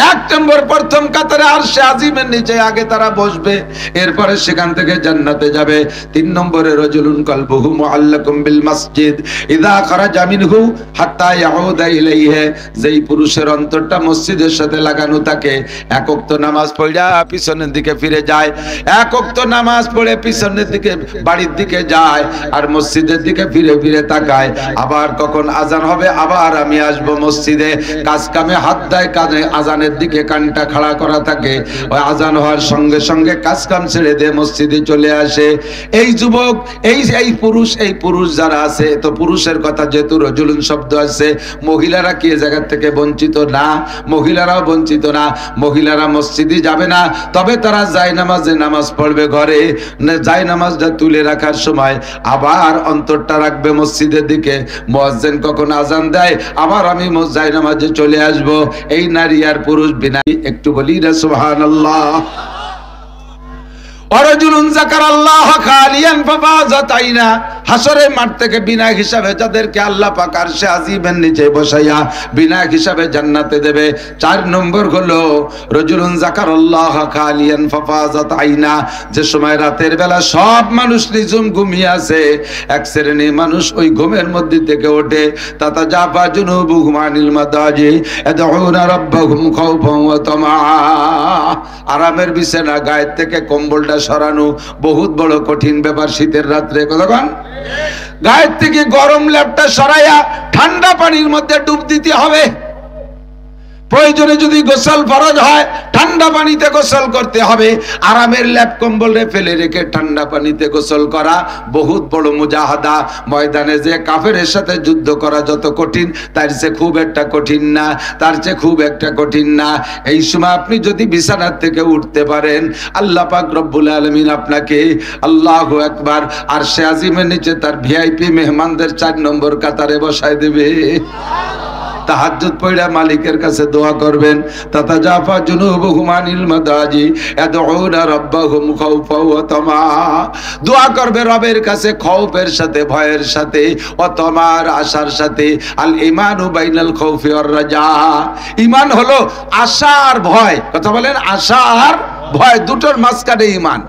S1: 1 নম্বর প্রথম কাতারে আরশে আজিমের নিচে আগে তারা বসবে, এরপরে সেখান থেকে জান্নাতে যাবে। 3 নম্বরে রাজুলুন কলবুহু মুআল্লাকুম বিল মসজিদ ইযা খারাজা মিনহু হাত্তা ইয়াউদা ইলাইহি, যেই পুরুষের অন্তরটা মসজিদের সাথে লাগানো থাকে, 1 ওয়াক্ত নামাজ পড়া পিছনের দিকে ফিরে যায়, 1 ওয়াক্ত নামাজ পড়ে পিছনের দিকে বাড়ির দিকে যায়, আর মসজিদের দিকে ফিরে ফিরে তাকায়, আবার কখন আজান হবে, আবার আমি আসবো মসজিদে, কাজ কামে হাত দেয়, কাজে আজানের দিকে কানটা খাড়া করা থাকে, ওই আজান হওয়ার সঙ্গে সঙ্গে কাজ কাম ছেড়ে দিয়ে মসজিদে চলে আসে। এই যুবক, এই পুরুষ যারা আছে, তো পুরুষের কথা যেহেতু রজুলুন শব্দ আছে, মহিলারা কি এই জায়গা থেকে বঞ্চিত না? মহিলারাও বঞ্চিত না। মহিলারা মসজিদে যাবে না, তবে তারা জায়নামাজে নামাজ পড়বে ঘরে, জায়নামাজটা তুলে রাখার সময় আবার অন্তরটা রাখবে মসজিদের দিকে, মুয়াজ্জিন কখন আজান দেয় আবার আমি জায়নামাজে চলে আসব। এই নারী আর পুরুষ বিনা, একটু বলি না সুবহানাল্লাহ। ওয়ারাজুলুন যাকারাল্লাহ খালিয়ান ফাফাযাত আইনা, হাসরের মাঠ থেকে বিনা হিসাবে যাদেরকে আল্লাহ পাক আরশে আজিমের নিচে বসাইয়া বিনা হিসাবে জান্নাতে দেবে। 4 নম্বর হলো রাজুলুন যাকারাল্লাহ খালিয়ান ফাফাযাত আইনা, যে সময় রাতের বেলা সব মানুষ নিঝুম ঘুমিয়ে আছে, এক শ্রেণীর মানুষ ওই ঘুমের মধ্যে থেকে ওঠে, তাতাজাফা জুনুবুহুম আনিল মাদাজি ইয়াদউনা রাব্বাহুম খাওফান ওয়া তামআ, আরামের বিছানা গায়ের থেকে কম্বলটা সরানো বহুত বড় কঠিন ব্যাপার। শীতের রাত্রে কতক্ষণ গায়ের থেকে গরম ল্যাপটা সরাইয়া ঠান্ডা পানির মধ্যে ডুব দিতে হবে। প্রয়োজনে যদি গোসল ফরজ হয় ঠান্ডা পানিতে গোসল করতে হবে। আরামের ল্যাপ কম্বলে ফেলে রেখে ঠান্ডা পানিতে গোসল করা বহুত বড় মুজাহাদা। ময়দানে যে কাফেরের সাথে যুদ্ধ করা যত কঠিন, তার চেয়ে খুব একটা কঠিন না, তার চেয়ে খুব একটা কঠিন না। এই সময় আপনি যদি বিছানার থেকে উঠতে পারেন, আল্লাহ পাক রব্বুল আলামিন আপনাকে আল্লাহু আকবার আরশে আজিমের নিচে তার ভিআইপি মেহমানদের 4 নম্বর কাতারে বসায় দেবে। তাহাজ্জুদ পড়া মালিকের কাছে দোয়া করবেন, তাতাজাফা জুনুবুহুম আনিল মাদাজি ইয়াদউনা রাব্বাহুম খাওফা ওয়া তামা, দোয়া করবে রবের কাছে খৌফের সাথে, ভয়ের সাথে, ওয়া তামার আশার সাথে। আল ঈমানু বাইনাল খাউফি ওয়ার রাজা, ঈমান হলো আশা আর ভয়। কথা বলেন, আশা আর ভয় দুটোর মাঝখানে ঈমান।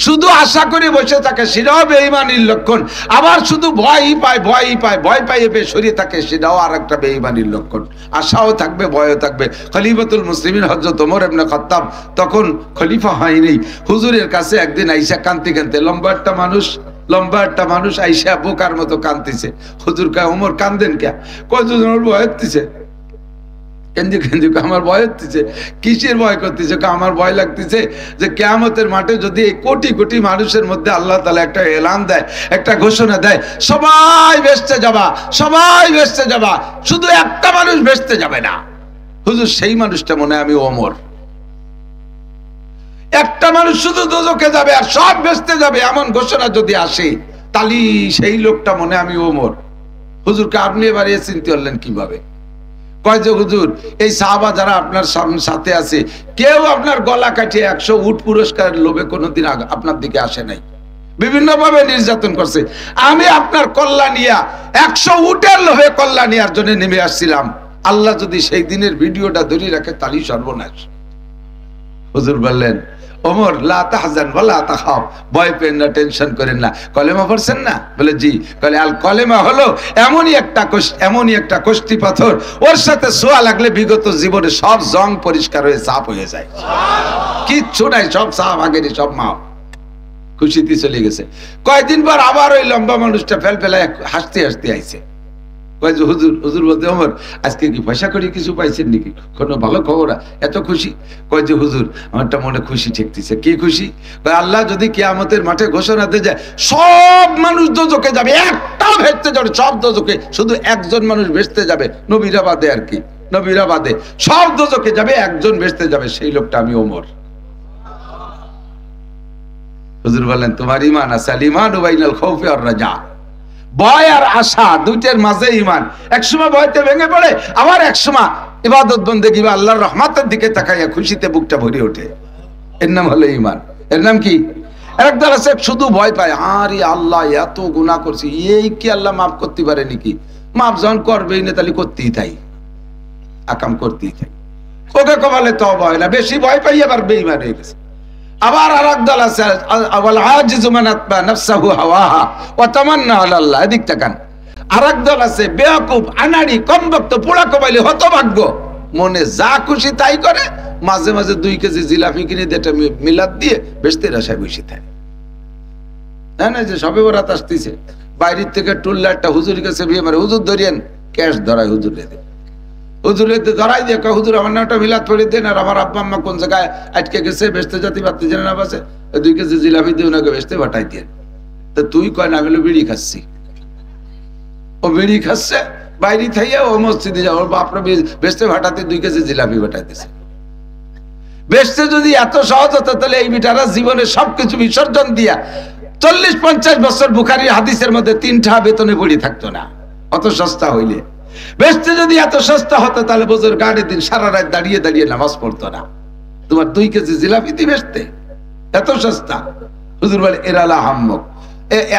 S1: শুধু আশা করে বসে থাকে সেটাও বেঈমানির লক্ষণ, আবার শুধু ভয়ই পায় ভয় পাইয়ে সরিয়ে থাকে সেটাও আর একটা বেঈমানির লক্ষণ। আশাও থাকবে, ভয়ও থাকবে। খলিফাতুল মুসলিমিন হযরত ওমর ইবনে খাত্তাব তখন খলিফা হয়নি, হুজুরের কাছে একদিন আইসা কাঁদতে কাঁদতে, লম্বা একটা মানুষ, লম্বা একটা মানুষ আইসা বোকার মতো কাঁদতেছে। হুজুর কয় ওমর কান্দেন কে? কয় হুজুর আমার ভয় হচ্ছে। কেন্দি কেন্দি আমার ভয় হচ্ছে। কিসের ভয় করতেছে? আমার ভয় লাগতেছে যে কিয়ামতের মাঠে যদি এই কোটি কোটি মানুষের মধ্যে আল্লাহ তাআলা একটা এলান দেয়, একটা ঘোষণা দেয়, সবাই বেহেশতে যাবা, সবাই বেহেশতে যাবা, শুধু একটা মানুষ বেহেশতে যাবে না। হুজুর সেই মানুষটা মনে হয় আমি ওমর। একটা মানুষ শুধু দোজখে যাবে আর সব বেহেশতে যাবে, এমন ঘোষণা যদি আসে তাহলে সেই লোকটা মনে আমি ওমর। হুজুরকে আপনি এবারে চিনতে পারলেন কিভাবে? কয় যে হুজুর এই সাহাবা যারা আপনার সাথে আছে কেউ আপনার গলা কাটিয়ে 100 উট পুরস্কারের লোভে কোনোদিন আপনার দিকে আসে নাই, বিভিন্ন ভাবে নির্যাতন করছে। আমি আপনার কল্যাণিয়া 100 উটের লোভে কল্যাণিয়ার জন্য নেমে আসছিলাম। আল্লাহ যদি সেই দিনের ভিডিওটা ধরে রাখে তাহলে সর্বনাশ। হুজুর বললেন ওমর লা তাহজান ওয়ালা তাখাফ, ভয় পেন না, টেনশন করেন না। কলেমা পড়ছেন না? বলে জি। বলে আল কলেমা হলো এমনই একটা কষ্টি পাথর, ওর সাথে ছোঁয়া লাগলে বিগত জীবনে সব জং পরিষ্কার হয়ে সাফ হয়ে যায়, কিচ্ছু নাই, সব সাফ আগেরই সব মাপ। খুশিতে চলে গেছে। কয়েকদিন পর আবার ওই লম্বা মানুষটা ফেলায় হাসতে হাসতে আইছে। কয় যে হুজুর, হুজুর বলতে ওমর আজকে কি পয়সা করে কিছু পাইছেন নাকি? কোনো ভালো খবর? এত খুশি? কয় যে হুজুর আমারটা মনে খুশি ঠেকতেছে। কি খুশি? কয় আল্লাহ যদি কিয়ামতের মাঠে ঘোষণা দিয়ে যায় সব মানুষ দোজখে যাবে, একটাও ভেস্তে যাবে, সব দোজখে, শুধু একজন মানুষ ভেস্তে যাবে, নবীরা বাদে আর কি, নবীরা বাদে সব দোজখে যাবে, একজন ভেস্তে যাবে, সেই লোকটা আমি ওমর। হুজুর বললেন তোমার ঈমান আছে, আল ঈমানু বাইনাল খাউফি ওয়ার রাজা, ভয় আর আশা দুইটার মাঝে ঈমান। একসময় ভয়তে ভেঙে পড়ে, আবার একসময় ইবাদত বন্দেগী বা আল্লাহর রহমতের দিকে তাকাইয়া খুশিতে বুকটা ভরে ওঠে। এর নাম হলো ঈমান। এর নাম কি? একদল আছে শুধু ভয় পায়, আরে আল্লাহ এত গুনাহ করছি, এই কি আল্লাহ মাফ করতে পারে নাকি? মাফ যখন করবেই না তাহলে করতেই থাই, আকাম করতেই থাই, ওকে কপালে তওবা হয় না, বেশি ভয় পাই আবার বেঈমান হয়ে গেছে। আবার আরেক দল আছে আওয়াল আজিজু মান আতবা নাফসাহু হাওয়াহা ওয়া তামান্না আলাল্লাহ, এদিক তাকান। আরেক দল আছে বেয়াকুব, আনাড়ি, কমবক্ত, পোড়া কপালি, হতভাগ্য, মনে যা খুশি তাই করে, মাঝে মাঝে 2 কেজি জিলাপি কিনে দিয়ে মিলাদ দিয়ে বেহেশতের আশায় বসে থাকে। না যে সবে বরাত আসতেছে, বাইরের থেকে টুল্লা একটা হুজুরের কাছে বিয়ে মারে, হুজুর ধরিয়েন, ক্যাশ ধরায় হুজুরে দে, হুজুরে ধরাই দিয়ে কয় হুজুর আমার নামটা মিলাদ পড়ে দেন, আর আমার আব্বা আম্মা কোন জায়গায় আটকে গেছে, বেহেশতে জাতি বাতি জেনে না বাসে, 2 কেজি জিলাপি দিয়ে ওনাকে বেহেশতে পাঠাই দেন। তো তুই কয় না, আমি বিড়ি খাচ্ছি। ও বিড়ি খাচ্ছে বাইরে থাইয়া, ও মসজিদে যাও, ওর বাপরা বেহেশতে ভাটাতে 2 কেজি জিলাপি পাঠাই দিছে। বেহেশতে যদি এত সহজ হতো তাহলে এই বিটারা জীবনে সবকিছু বিসর্জন দিয়া 40-50 বছর বুখারী হাদিসের মধ্যে 3টা বেতনে পড়ে থাকতো না, অত সস্তা হইলে। বেহেশতে যদি এত সস্তা হতো তাহলে বছর গাড়ির দিন সারা রাত দাঁড়িয়ে দাঁড়িয়ে নামাজ পড়তো না। তোমার 2 কেজি জিলাপি দিয়ে বেহেশতে এত সস্তা। হুজুর বলে এরালা হাম্মক,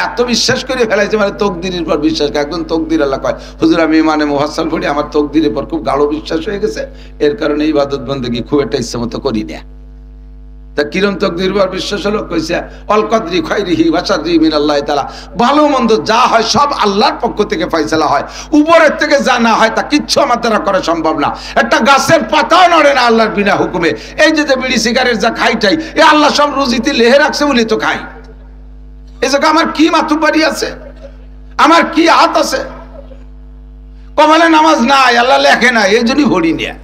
S1: এত বিশ্বাস করে ফেলাইছে, মানে তকদিরের পর বিশ্বাস। একজন তকদির আল্লাহ কয় হুজুর আমি মানে মুহাসসাল পড়ি, আমার তকদিরের পর খুব গাঢ় বিশ্বাস হয়ে গেছে, এর কারণে ইবাদত বন্দেগী খুব একটা ইচ্ছে মতো করি না। তা কিরম তকদিরের পর বিশ্বাস হলো? কইছে অল কদরি খাইরিহি ওয়া শাররিহি মিনাল্লাহি তাআলা, ভালো মন্দ যা হয় সব আল্লাহর পক্ষ থেকে ফয়সালা হয়, উপরের থেকে যা না হয় তা কিচ্ছু আমার দ্বারা করা সম্ভব না। একটা গাছের পাতাও নড়ে না আল্লাহর বিনা হুকুমে। এই যে বিড়ি সিগারেট যা খাইটাই, এ আল্লাহ সব রুজিতে লেহে রাখছে বলে তো খাই। এই জায়গা আমার কি মাতুবাড়ি আছে, আমার কি হাত আছে? কপালে নামাজ নাই, আল্লাহ লেখে না, এই জন্যই ভরি নিয়ে।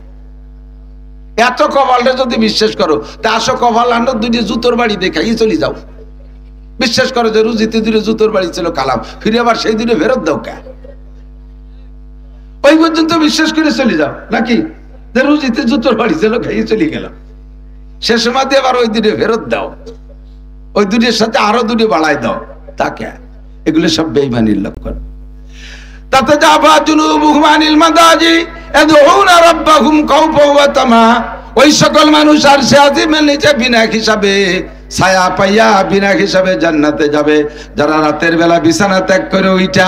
S1: এত কপালটা যদি বিশ্বাস করো তা আসো কপাল আনো, 2টি জুতোর বাড়ি দেখাই চলে যাও। বিশ্বাস করো যে রুজিতে 2 জুতোর বাড়ি ছিল, কালাম ফিরে আবার সেই 2 ফেরত দাও কে? ওই পর্যন্ত বিশ্বাস করে চলে যাও নাকি? যে রুজিতে জুতোর বাড়ি ছিল, খাইয়ে চলে গেলাম, সে সময় দিয়ে আবার ওই 2 ফেরত দাও, ওই 2-এর সাথে আরো 2 বাড়াই দাও, তাকে। এগুলো সব বেঈমানির লক্ষণ। তাতে জাফা জুনুবুহুম আনিল মাদাজি ইয়াদউনা রাব্বাহুম খাওফান ওয়া তামা, ওই সকল মানুষ আরশে আজিমের নিচে বিনা হিসাবে ছায়া পাইয়া বিনা হিসাবে জান্নাতে যাবে, যারা রাতের বেলা বিছানা ত্যাগ করে ওইটা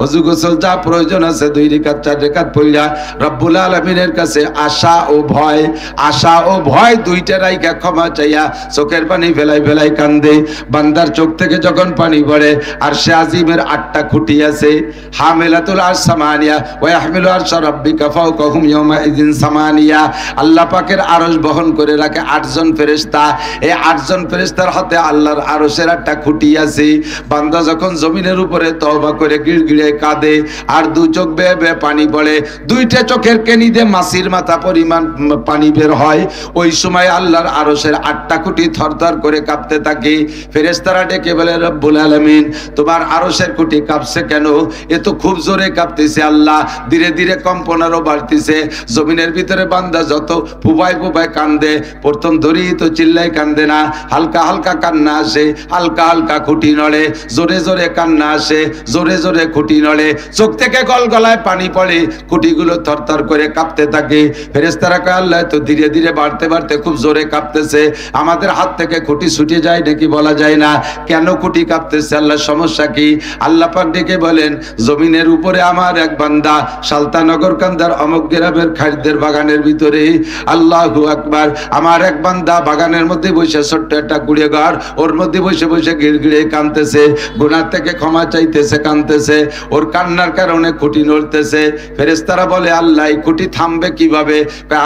S1: ওযু গোসল যা প্রয়োজন আছে 2 রাকাত 4 রাকাত পড়িয়া রব্বুল আলামিনের কাছে আশা ও ভয় 2টা রাইখা ক্ষমা চাইয়া চোখের পানি ফেলাই ফেলাই কান্দে। বান্দার চোখ থেকে যখন পানি পড়ে, আরশে আজিমের 8টা খুঁটি আছে, হামিলাতুল আরশ সামানিয়া ওয়া ইয়াহমিলু আরশা রাব্বিকা ফাওকাহুম ইয়াওমা ইযিন সামানিয়া, আল্লাহ পাকের আরশ বহন করে রাখে 8 জন ফেরেশতা। এই 8 জন ফেরেশতার হাতে আল্লাহর আরশের একটা খুঁটি আছে। বান্দা যখন জমিনের উপরে তওবা করে গিড়গিড়ে কাঁদে আর দু চোখ বেয়ে বেয়ে পানি পড়ে, দুইটা চোখের কেনিতে মাছির মাথা পরিমাণ পানি বের হয়, ওই সময় আল্লাহর আরশের 8টা খুঁটি থরথর করে কাঁপতে থাকে। ফেরেশতারা ডেকে বলে, রব্বুল আলামিন, তোমার আরশের খুঁটি কাঁপছে কেন? এ তো খুব জোরে কাঁপতেছে আল্লাহ, ধীরে ধীরে কম্পন আরো বাড়তেছে। জমিনের ভিতরে বান্দা যত ফুবাই ফুবাই কান্দে, প্রথম ধরেই তো চিল্লাই কান্দে না, হালকা হালকা কান্না আসে, হালকা হালকা খুঁটি নড়ে, জোরে জোরে কান্না আসে, জোরে জোরে খুঁটি নড়ে, চোখ থেকে গলগলায় পানি পড়ে, খুঁটিগুলো থরথর করে কাঁপতে থাকে। ফেরেশতারা কয়, আল্লাহ তো ধীরে ধীরে বাড়তে বাড়তে খুব জোরে কাঁপতেছে, আমাদের হাত থেকে খুঁটি ছুটে যায় নাকি বলা যায় না, কেন খুঁটি কাঁপতেছে আল্লাহ, সমস্যা কি? আল্লাহ পাক ডেকে বলেন, জমিনের উপরে আমার এক বান্দা সালতানগর কান্দার অমুক গ্রামের খাদ্যের বাগানের ভিতরে, আল্লাহু আকবার, আমার এক বান্দা বাগানের মধ্যে বসে, ছোট্ট একটা কুড়ে ঘর, ওর মধ্যে বসে বসে গিড়গিড়ে কাঁদতেছে, গুনাহ থেকে ক্ষমা চাইতেছে, কাঁদতেছে, ওর কান্নার কারণে খুঁটি নড়তেছে। ফেরেশতারা বলে, আল্লাহ এই খুঁটি থামবে কিভাবে?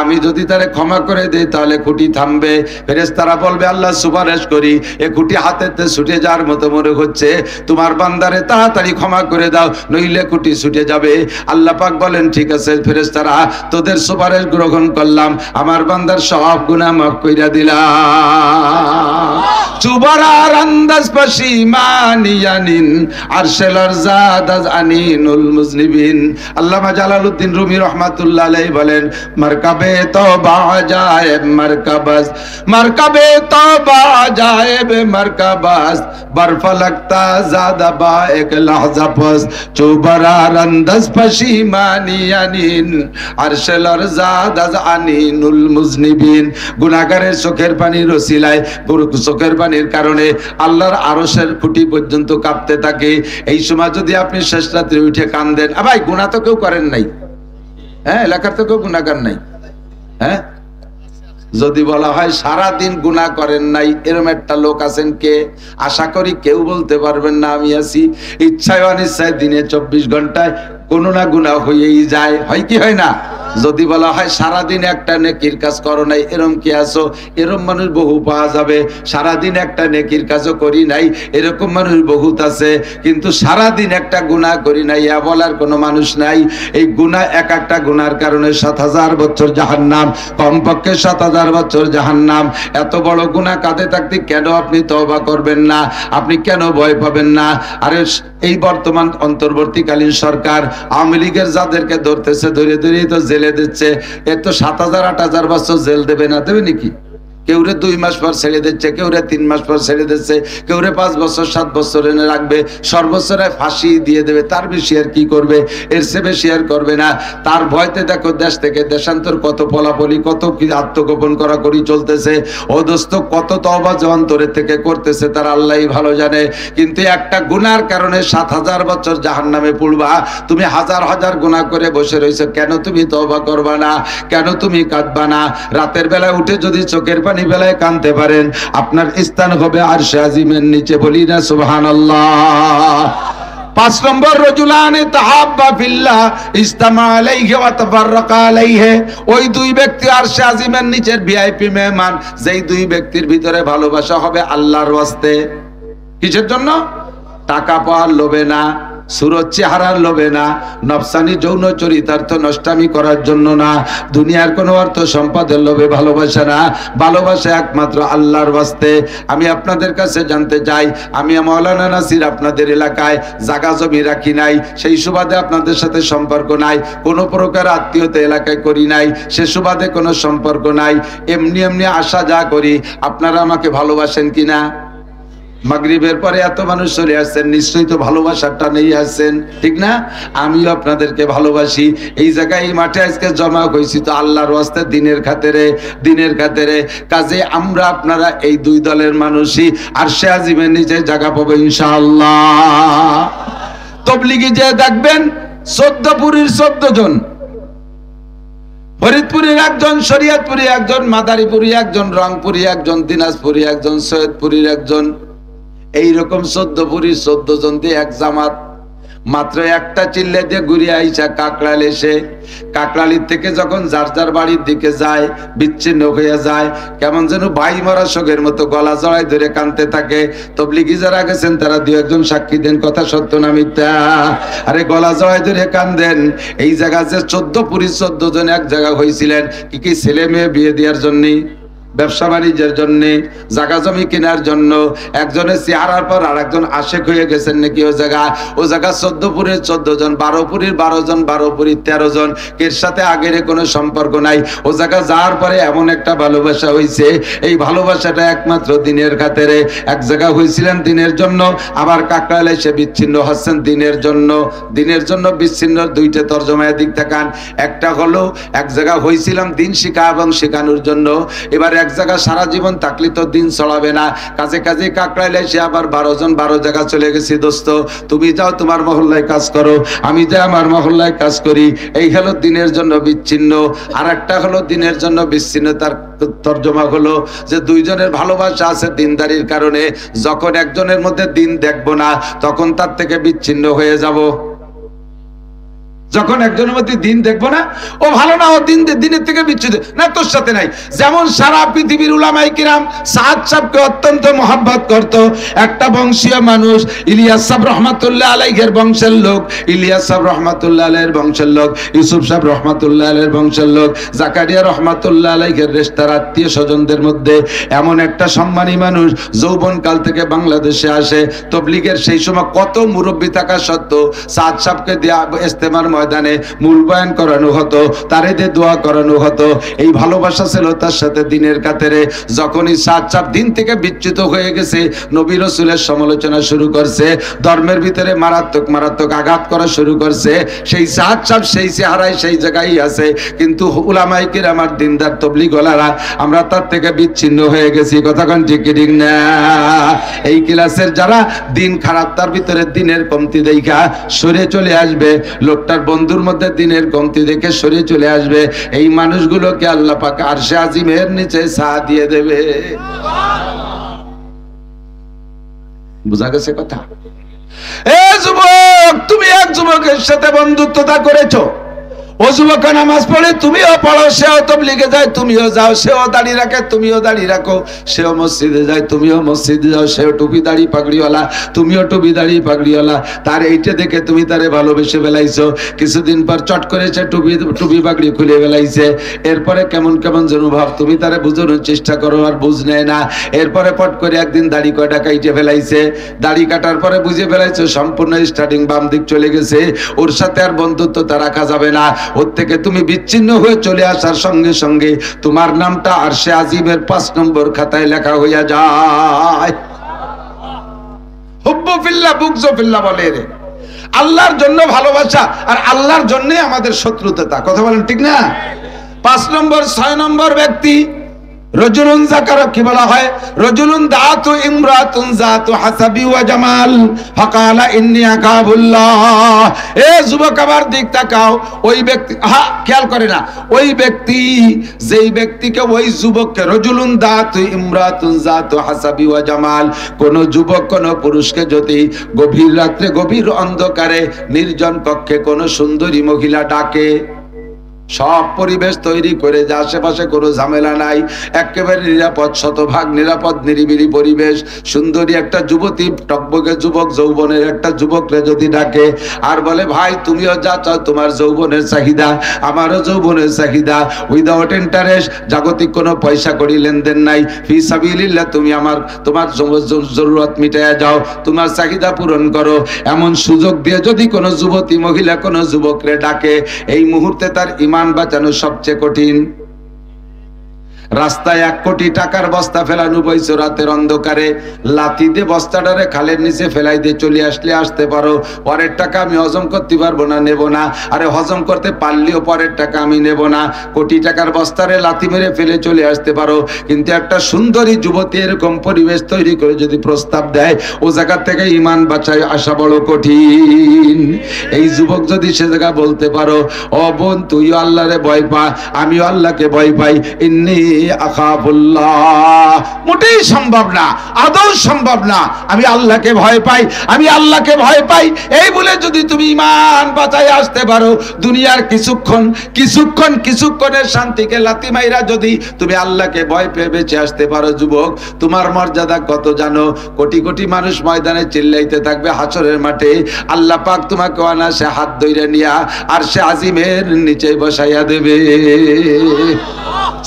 S1: আমি যদি তারে ক্ষমা করে দেই তাহলে খুঁটি থামবে। ফেরেশতারা বলবে, আল্লাহ সুপারিশ করি, এ খুঁটি হাতেতে ছুটে যাওয়ার মতো মনে হচ্ছে, তোমার বান্দারে তাড়াতাড়ি ক্ষমা করে দাও, নইলে খুঁটি ছুটে যাবে। আল্লাহ পাক বলেন, ঠিক আছে ফেরেশতারা, তোদের সুপারিশ গ্রহণ করলাম, আমার বান্দার সব গুনাহ মাফ কইরা দিলাম। চুবারার আন্দাজ পশিমানিয়ানিন আরশেলার জাদাজ আনিনুল মুজনিবিন। আল্লামা জালালউদ্দিন রুমি রহমাতুল্লাহ আলাইহি বলেন, মারকাবে তওবা আজায়েব মারকাবাস, মারকাবে তওবা আজায়েব মারকাবাস, বরফা লাগতা জাদা বা এক লহজা পাস, চুবারার আন্দাজ পশিমানিয়ানিন আরশেলার জাদাজ আনিনুল মুজনিবিন। গুনাহগারের চোখের পানির ওসিলায়, চোখের পানির কারণে আল্লাহর আরশের খুঁটি পর্যন্ত কাঁপতে থাকে। এই সময় যদি আপনি শেষ রাত্রে উঠে কান্দেন, ভাই গুনাহ তো কেউ করেন নাই, হ্যাঁ, এলাকার তো কেউ গুনাহগার নাই, হ্যাঁ, যদি বলা হয় সারা দিন গুনাহ করেন নাই, এরকম একটা লোক আছেন কে? আশা করি কেউ বলতে পারবেন না আমি আছি। ইচ্ছায় অনিচ্ছায় দিনে 24 ঘন্টায় কোনো না গুনাহ হয়েই যায়, হয় কি হয় না? যদি বলা হয় সারাদিন একটা নেকির কাজ করো নাই, এরকম কি আছো? এরকম মানুষ বহু পাওয়া যাবে। সারাদিন একটা নেকির কাজও করি নাই, এরকম মানুষ বহুত আছে। কিন্তু সারাদিন একটা গুনাহ করি নাই এ বলার কোনো মানুষ নাই। এই গুনাহ, এক একটা গুনার কারণে 7000 বছর জাহান্নাম, কমপক্ষে 7000 বছর জাহান্নাম। এত বড় গুনাহ কাঁধে থাকতে কেন আপনি তওবা করবেন না? আপনি কেন ভয় পাবেন না? আরে এই বর্তমান অন্তর্বর্তীকালীন সরকার আওয়ামী লীগের যাদেরকে ধরতেছে, ধরে ধরেই তো জেলে দিচ্ছে। এর তো 7000 8000 বছর জেল দেবে না, দেবে নাকি? কেউরে 2 মাস পর ছেড়ে দিচ্ছে, কেউরে 3 মাস পর ছেড়ে দিচ্ছে, কেউরে 5 বছর 7 বছর এনে রাখবে, সর্বোচ্চ ফাঁসি দিয়ে দেবে। তার বেশি আর কি করবে? এর চেয়ে বেশি আর করবে না। তার ভয়তে দেখো দেশ থেকে দেশান্তর কত পলাপলি, কত কি আত্মগোপন করা করি চলতেছে। ও দোস্ত, কত তওবা যে অন্তরের থেকে করতেছে তার আল্লাহই ভালো জানে। কিন্তু একটা গুনার কারণে 7000 বছর জাহান্নামে পড়বা। তুমি হাজার হাজার গুনাহ করে বসে রইছো, কেন তুমি তওবা করবা না? কেন তুমি কাঁদবা না? রাতের বেলায় উঠে যদি চোখের পানি বেলায় কাঁদতে পারেন, আপনার স্থান হবে আরশে আজিমের নিচে। বলি না সুবহানাল্লাহ। 5 নম্বর, রজুলানে তাহাব্বা ফিল্লাহ ইজতামা আলাইহি ওয়া তাফাররাকা আলাইহি। ওই 2 ব্যক্তি আরশে আজিমের নিচের ভিআইপি মেহমান, যেই 2 ব্যক্তির ভিতরে ভালোবাসা হবে আল্লাহর ওয়াস্তে। কিসের জন্য? টাকা পাওয়ার লোভে না, সুরত চেহারার লোভে না, নফসানি যৌন চরিতার্থ নষ্টামি করার জন্য না, দুনিয়ার কোনো অর্থ সম্পদের লোভে ভালোবাসা না, ভালোবাসা একমাত্র আল্লাহর ওয়াস্তে। আমি আপনাদের কাছে জানতে চাই, আমি মাওলানা নাসির আপনাদের এলাকায় জায়গা জমি রাখি নাই, সেই সুবাদে আপনাদের সাথে সম্পর্ক নাই, কোনো প্রকার আত্মীয়তা এলাকায় করি নাই, সে সুবাদে কোনো সম্পর্ক নাই। এমনি এমনি আশা যা করি, আপনারা আমাকে ভালোবাসেন কিনা? মাগরিবের পরে এত মানুষ চলে আসছেন, নিশ্চয়ই তো ভালোবাসার টানেই আসছেন, ঠিক না? আমিও আপনাদেরকে ভালোবাসি। এই জায়গায় এই মাঠে আজকে জমা হয়েছি তো আল্লাহর ওয়াস্তে, দিনের খাতিরে, দিনের খাতিরে। কাজে আমরা আপনারা এই 2 দলের মানুষই আরশে আজিমের নিচে জায়গা পাবো ইনশাআল্লাহ। তবলিগি যে দেখবেন 14 পুরীর 14 জন, ফরিদপুরের একজন, শরীয়তপুরি একজন, মাদারীপুরি একজন, রংপুরি একজন, দিনাজপুরি একজন, সৈয়দপুরির একজন, এইরকম 14 পুরীর 14 জন দিয়ে এক জামাত। মাত্র একটা চিল্লে দিয়ে ঘুরে আইসা কাকড়াল এসে কাকড়ালির থেকে যখন যার যার বাড়ির দিকে যায় বিচ্ছিন্ন হয়ে যায়, কেমন যেন ভাই মরা শোকের মতো গলা জড়াই ধরে কাঁদতে থাকে। তবলিগি যারা গেছেন তারা দু একজন সাক্ষী দেন কথা সত্য না মিথ্যা। আরে গলা জড়াই ধরে কান্দেন। এই জায়গা যে 14 পুরুষ 14 জন এক জায়গা হয়েছিলেন কি ছেলে মেয়ে বিয়ে দেওয়ার জন্য, ব্যবসা বাণিজ্যের জন্য, জায়গা জমি কেনার জন্য। একজনের চেহারার পর আর একজন আশেক হয়ে গেছেন নাকি ও জায়গা 14 পুরীর 14 জন, 12 পুরীর 12 জন, 12 পুরীর 13 জন, এর সাথে আগের কোনো সম্পর্ক নাই। ও জায়গা যাওয়ার পরে এমন একটা ভালোবাসা হয়েছে, এই ভালোবাসাটা একমাত্র দিনের খাতিরে। এক জায়গা হয়েছিলেন দিনের জন্য, আবার কাকড়ালে এসে বিচ্ছিন্ন হচ্ছেন দিনের জন্য। দিনের জন্য বিচ্ছিন্ন দুইটা তর্জমায় দিক থাকান। একটা হলো এক জায়গা হয়েছিলাম দিন শিখা এবং শেখানোর জন্য, এবার এক জায়গা সারা জীবন থাকলে তো দিন চলাবে না, কাজে কাজে কাকড়াইলে সে আবার 12 জন 12 জায়গা চলে গেছি। দোস্ত তুমি যাও তোমার মহল্লায় কাজ করো, আমি যাই আমার মহল্লায় কাজ করি। এই হলো দিনের জন্য বিচ্ছিন্ন। আর একটা হলো দিনের জন্য বিচ্ছিন্ন, তার তর্জমা হলো যে দুইজনের ভালোবাসা আছে দিনদারির কারণে, যখন একজনের মধ্যে দিন দেখবো না তখন তার থেকে বিচ্ছিন্ন হয়ে যাব। যখন একজনের মধ্যে দিন দেখবো না, ও ভালো না, ও দিনের থেকে বিচ্ছিন্ন না, তোর সাথে নাই। যেমন সারা পৃথিবীর উলামায়ে কিরাম সাদ সাহেবকে অত্যন্ত মহব্বত করত। একটা বংশীয় মানুষ ইলিয়াস সাহেব রহমাতুল্লাহ আলাইহির বংশের লোক, ইলিয়াস সাহেব রহমাতুল্লাহ আলাইহির বংশের লোক, ইউসুফ সাহেব রহমাতুল্লাহ আলাইহির বংশের লোক, জাকারিয়া রহমাতুল্লাহ আলাইহির রেশতার আত্মীয় স্বজনদের মধ্যে এমন একটা সম্মানী মানুষ যৌবন কাল থেকে বাংলাদেশে আসে। তবলিগের সেই সময় কত মুরব্বী থাকা সত্ত্বেও সাদ সাহেবকে দেয়া ইস্তেমার ময়দানে মূল বয়ান করানো হতো, তারে দিয়ে দোয়া করানো হতো। এই ভালোবাসা ছিল তার সাথে দিনের খাতিরে। যখনই সাদ সাহেব দিন থেকে বিচ্যুত হয়ে গেছে, নবী রাসূলের সমালোচনা শুরু করছে, ধর্মের ভিতরে মারাত্মক মারাত্মক আঘাত করা শুরু করছে, সেই সাদ সাহেব সেই চেহারায় সেই জায়গায় আছে। কিন্তু উলামায়ে কিরাম আর দিনদার তবলিগ ওয়ালারা আমরা তার থেকে বিচ্ছিন্ন হয়ে গেছি। কথা কোন ঠিক ঠিক না? এই ক্লাসের যারা দিন খারাপ, তার ভিতরে দিনের কমতি দেখা সরে চলে আসবে, লোকটার বন্ধুর মধ্যে দিনের কমতি দেখে সরে চলে আসবে, এই মানুষগুলোকে আল্লাহ পাক আরশে আজিমের নিচে ছায়া দিয়ে দেবে। বুঝা গেছে কথা? এ যুবক, তুমি এক যুবকের সাথে বন্ধুত্বতা করেছো, ও যুবক নামাজ পড়ে তুমিও পড়ো, সেও তবলিগে যায় তুমিও যাও, সেও দাড়ি রাখে তুমিও দাড়ি রাখো, সেও মসজিদে যায় তুমিও মসজিদে যাও, সেও টুপি দাড়ি পাগড়িওয়ালা তুমিও টুপি দাড়ি পাগড়িওয়ালা। তার এইটা দেখে তুমি তারে ভালোবেসে ফেলাইছো। কিছুদিন পর চট করেছে টুপি পাগড়ি খুলে ফেলাইছে। এরপরে কেমন কেমন যেন ভাব, তুমি তারে বুঝানোর চেষ্টা করো আর বুঝ নেয় না। এরপরে পট করে একদিন দাড়ি কয়টা কাইটে ফেলাইছে। দাড়ি কাটার পরে বুঝে ফেলাইছো সম্পূর্ণ স্টার্টিং বাম দিক চলে গেছে, ওর সাথে আর বন্ধুত্বতা রাখা যাবে না। ওর থেকে তুমি বিচ্ছিন্ন হয়ে চলে আসার সঙ্গে সঙ্গে তোমার নামটা আরশে আজিমের 5 নম্বর খাতায় লেখা হইয়া যায়। হুব্বু ফিল্লাহ বুগযু ফিল্লাহ বলে রে, আল্লাহর জন্য ভালোবাসা আর আল্লাহর জন্য আমাদের শত্রুতা। কথা বলেন ঠিক না? 5 নম্বর 6 নম্বর ব্যক্তি রজুলুন যাকার, কি বলা হয়? রজুলুন দাতু ইমরাতুন যাতু হাসাবি ওয়া জামাল ফাকালা ইন্নী আকাবুল্লাহ। এ যুবক আবার দিক তাকাও, ওই ব্যক্তি খেয়াল করে না, ওই ব্যক্তি যেই ব্যক্তিকে, ওই যুবককে রজুলুন দাতু ইমরাতুন যাতু হাসাবি ওয়া জামাল, কোন যুবক কোন পুরুষকে যদি গভীর রাত্রে গভীর অন্ধকারে নির্জন কক্ষে কোন সুন্দরী মহিলা ডাকে, সব পরিবেশ তৈরি করে যে আশেপাশে কোনো ঝামেলা নাই, একেবারে নিরাপদ, শতভাগ নিরাপদ নিরিবিলি পরিবেশ, সুন্দরী একটা যুবতী, টকবকে যুবক, যৌবনের একটা যুবকরে যদি ডাকে আর বলে ভাই তুমিও যা চাও, তোমার যৌবনের চাহিদা আমারও যৌবনের চাহিদা, উইদাউট ইন্টারেস্ট, জাগতিক কোনো পয়সা করি লেনদেন নাই, ফি সাবিলিল্লাহ তুমি তোমার জরুরত মিটাইয়া যাও, তোমার চাহিদা পূরণ করো, এমন সুযোগ দিয়ে যদি কোনো যুবতী মহিলা কোনো যুবকরে ডাকে, এই মুহূর্তে তার ইমান বাঁচানো সবচেয়ে কঠিন। রাস্তায় 1 কোটি টাকার বস্তা ফেলানো বইছো, রাতের অন্ধকারে লাথি দিয়ে বস্তাটারে খালের নিচে ফেলাই দিয়ে চলে আসলে আসতে পারো, পরের টাকা আমি হজম করতে পারবো না, নেব না। আরে হজম করতে পারলেও পরের টাকা আমি নেব না। কোটি টাকার বস্তারে লাথি মেরে ফেলে চলে আসতে পারো, কিন্তু একটা সুন্দরী যুবতী এরকম পরিবেশ তৈরি করে যদি প্রস্তাব দেয়, ও জায়গা থেকে ইমান বাঁচায় আসা বড় কঠিন। এই যুবক যদি সে জায়গা বলতে পারো, ও বোন তুইও আল্লাহরে ভয় পা, আমিও আল্লাহকে ভয় পাই, ইন্নী আখাফুল্লাহ, মোটেই সম্ভব না, আদৌ সম্ভব না। আমি আল্লাহকে ভয় পাই, আমি আল্লাহকে ভয় পাই, এই বলে যদি তুমি ঈমান বাঁচায় আসতে পারো, দুনিয়ার কিছুক্ষণের শান্তিকে লাথি মাইরা যদি তুমি আল্লাহকে ভয় পেয়ে বেঁচে আসতে পারো, যুবক, তোমার মর্যাদা কত জানো? কোটি কোটি মানুষ ময়দানে চিল্লাইতে থাকবে হাসরের মাঠে, আল্লাহ পাক তোমাকে অনায়াসে হাত ধরে নিয়া আর সে আজিমের নিচে বসাইয়া দেবে।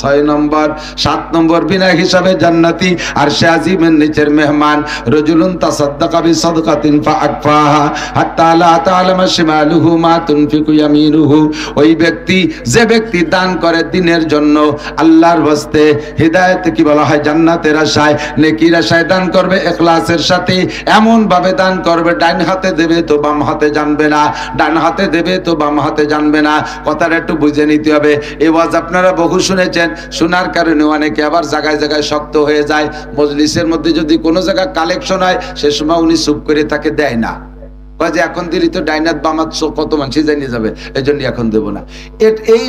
S1: 6 নম্বর, 7 নম্বর, বিনা হিসাবে জান্নাতি আর সে আজিমের নিচের মেহমান। রজুলুন তাসাদ্দাকা বিসাদকাতিন ফাআকফাহা হাত্তা লা তা'লামা শিমালুহু মা তুনফিকু ইয়ামিনুহু। ওই ব্যক্তি, যে ব্যক্তি দান করে দিনের জন্য, আল্লাহর ওয়াস্তে, হিদায়াত কি বলা হয়, জান্নাতের আশায়, নেকির আশায় দান করবে, ইখলাসের সাথে, এমন ভাবে দান করবে, ডান হাতে দেবে তো বাম হাতে জানবে না, ডান হাতে দেবে তো বাম হাতে জানবে না। কথাটা একটু বুঝে নিতে হবে। এই ওয়াজ আপনারা বহু শুনেছেন, শোনার কারণে অনেকে আবার জায়গায় জায়গায় শক্ত হয়ে যায়। মজলিসের মধ্যে যদি কোনো জায়গায় কালেকশন হয়, সে সময় উনি চুপ করে তাকে দেয় না, যে এখন দিলি তো ডাইনাত বামাত কত মানুষ জানিয়ে যাবে, এই জন্য এখন দেবো না। এই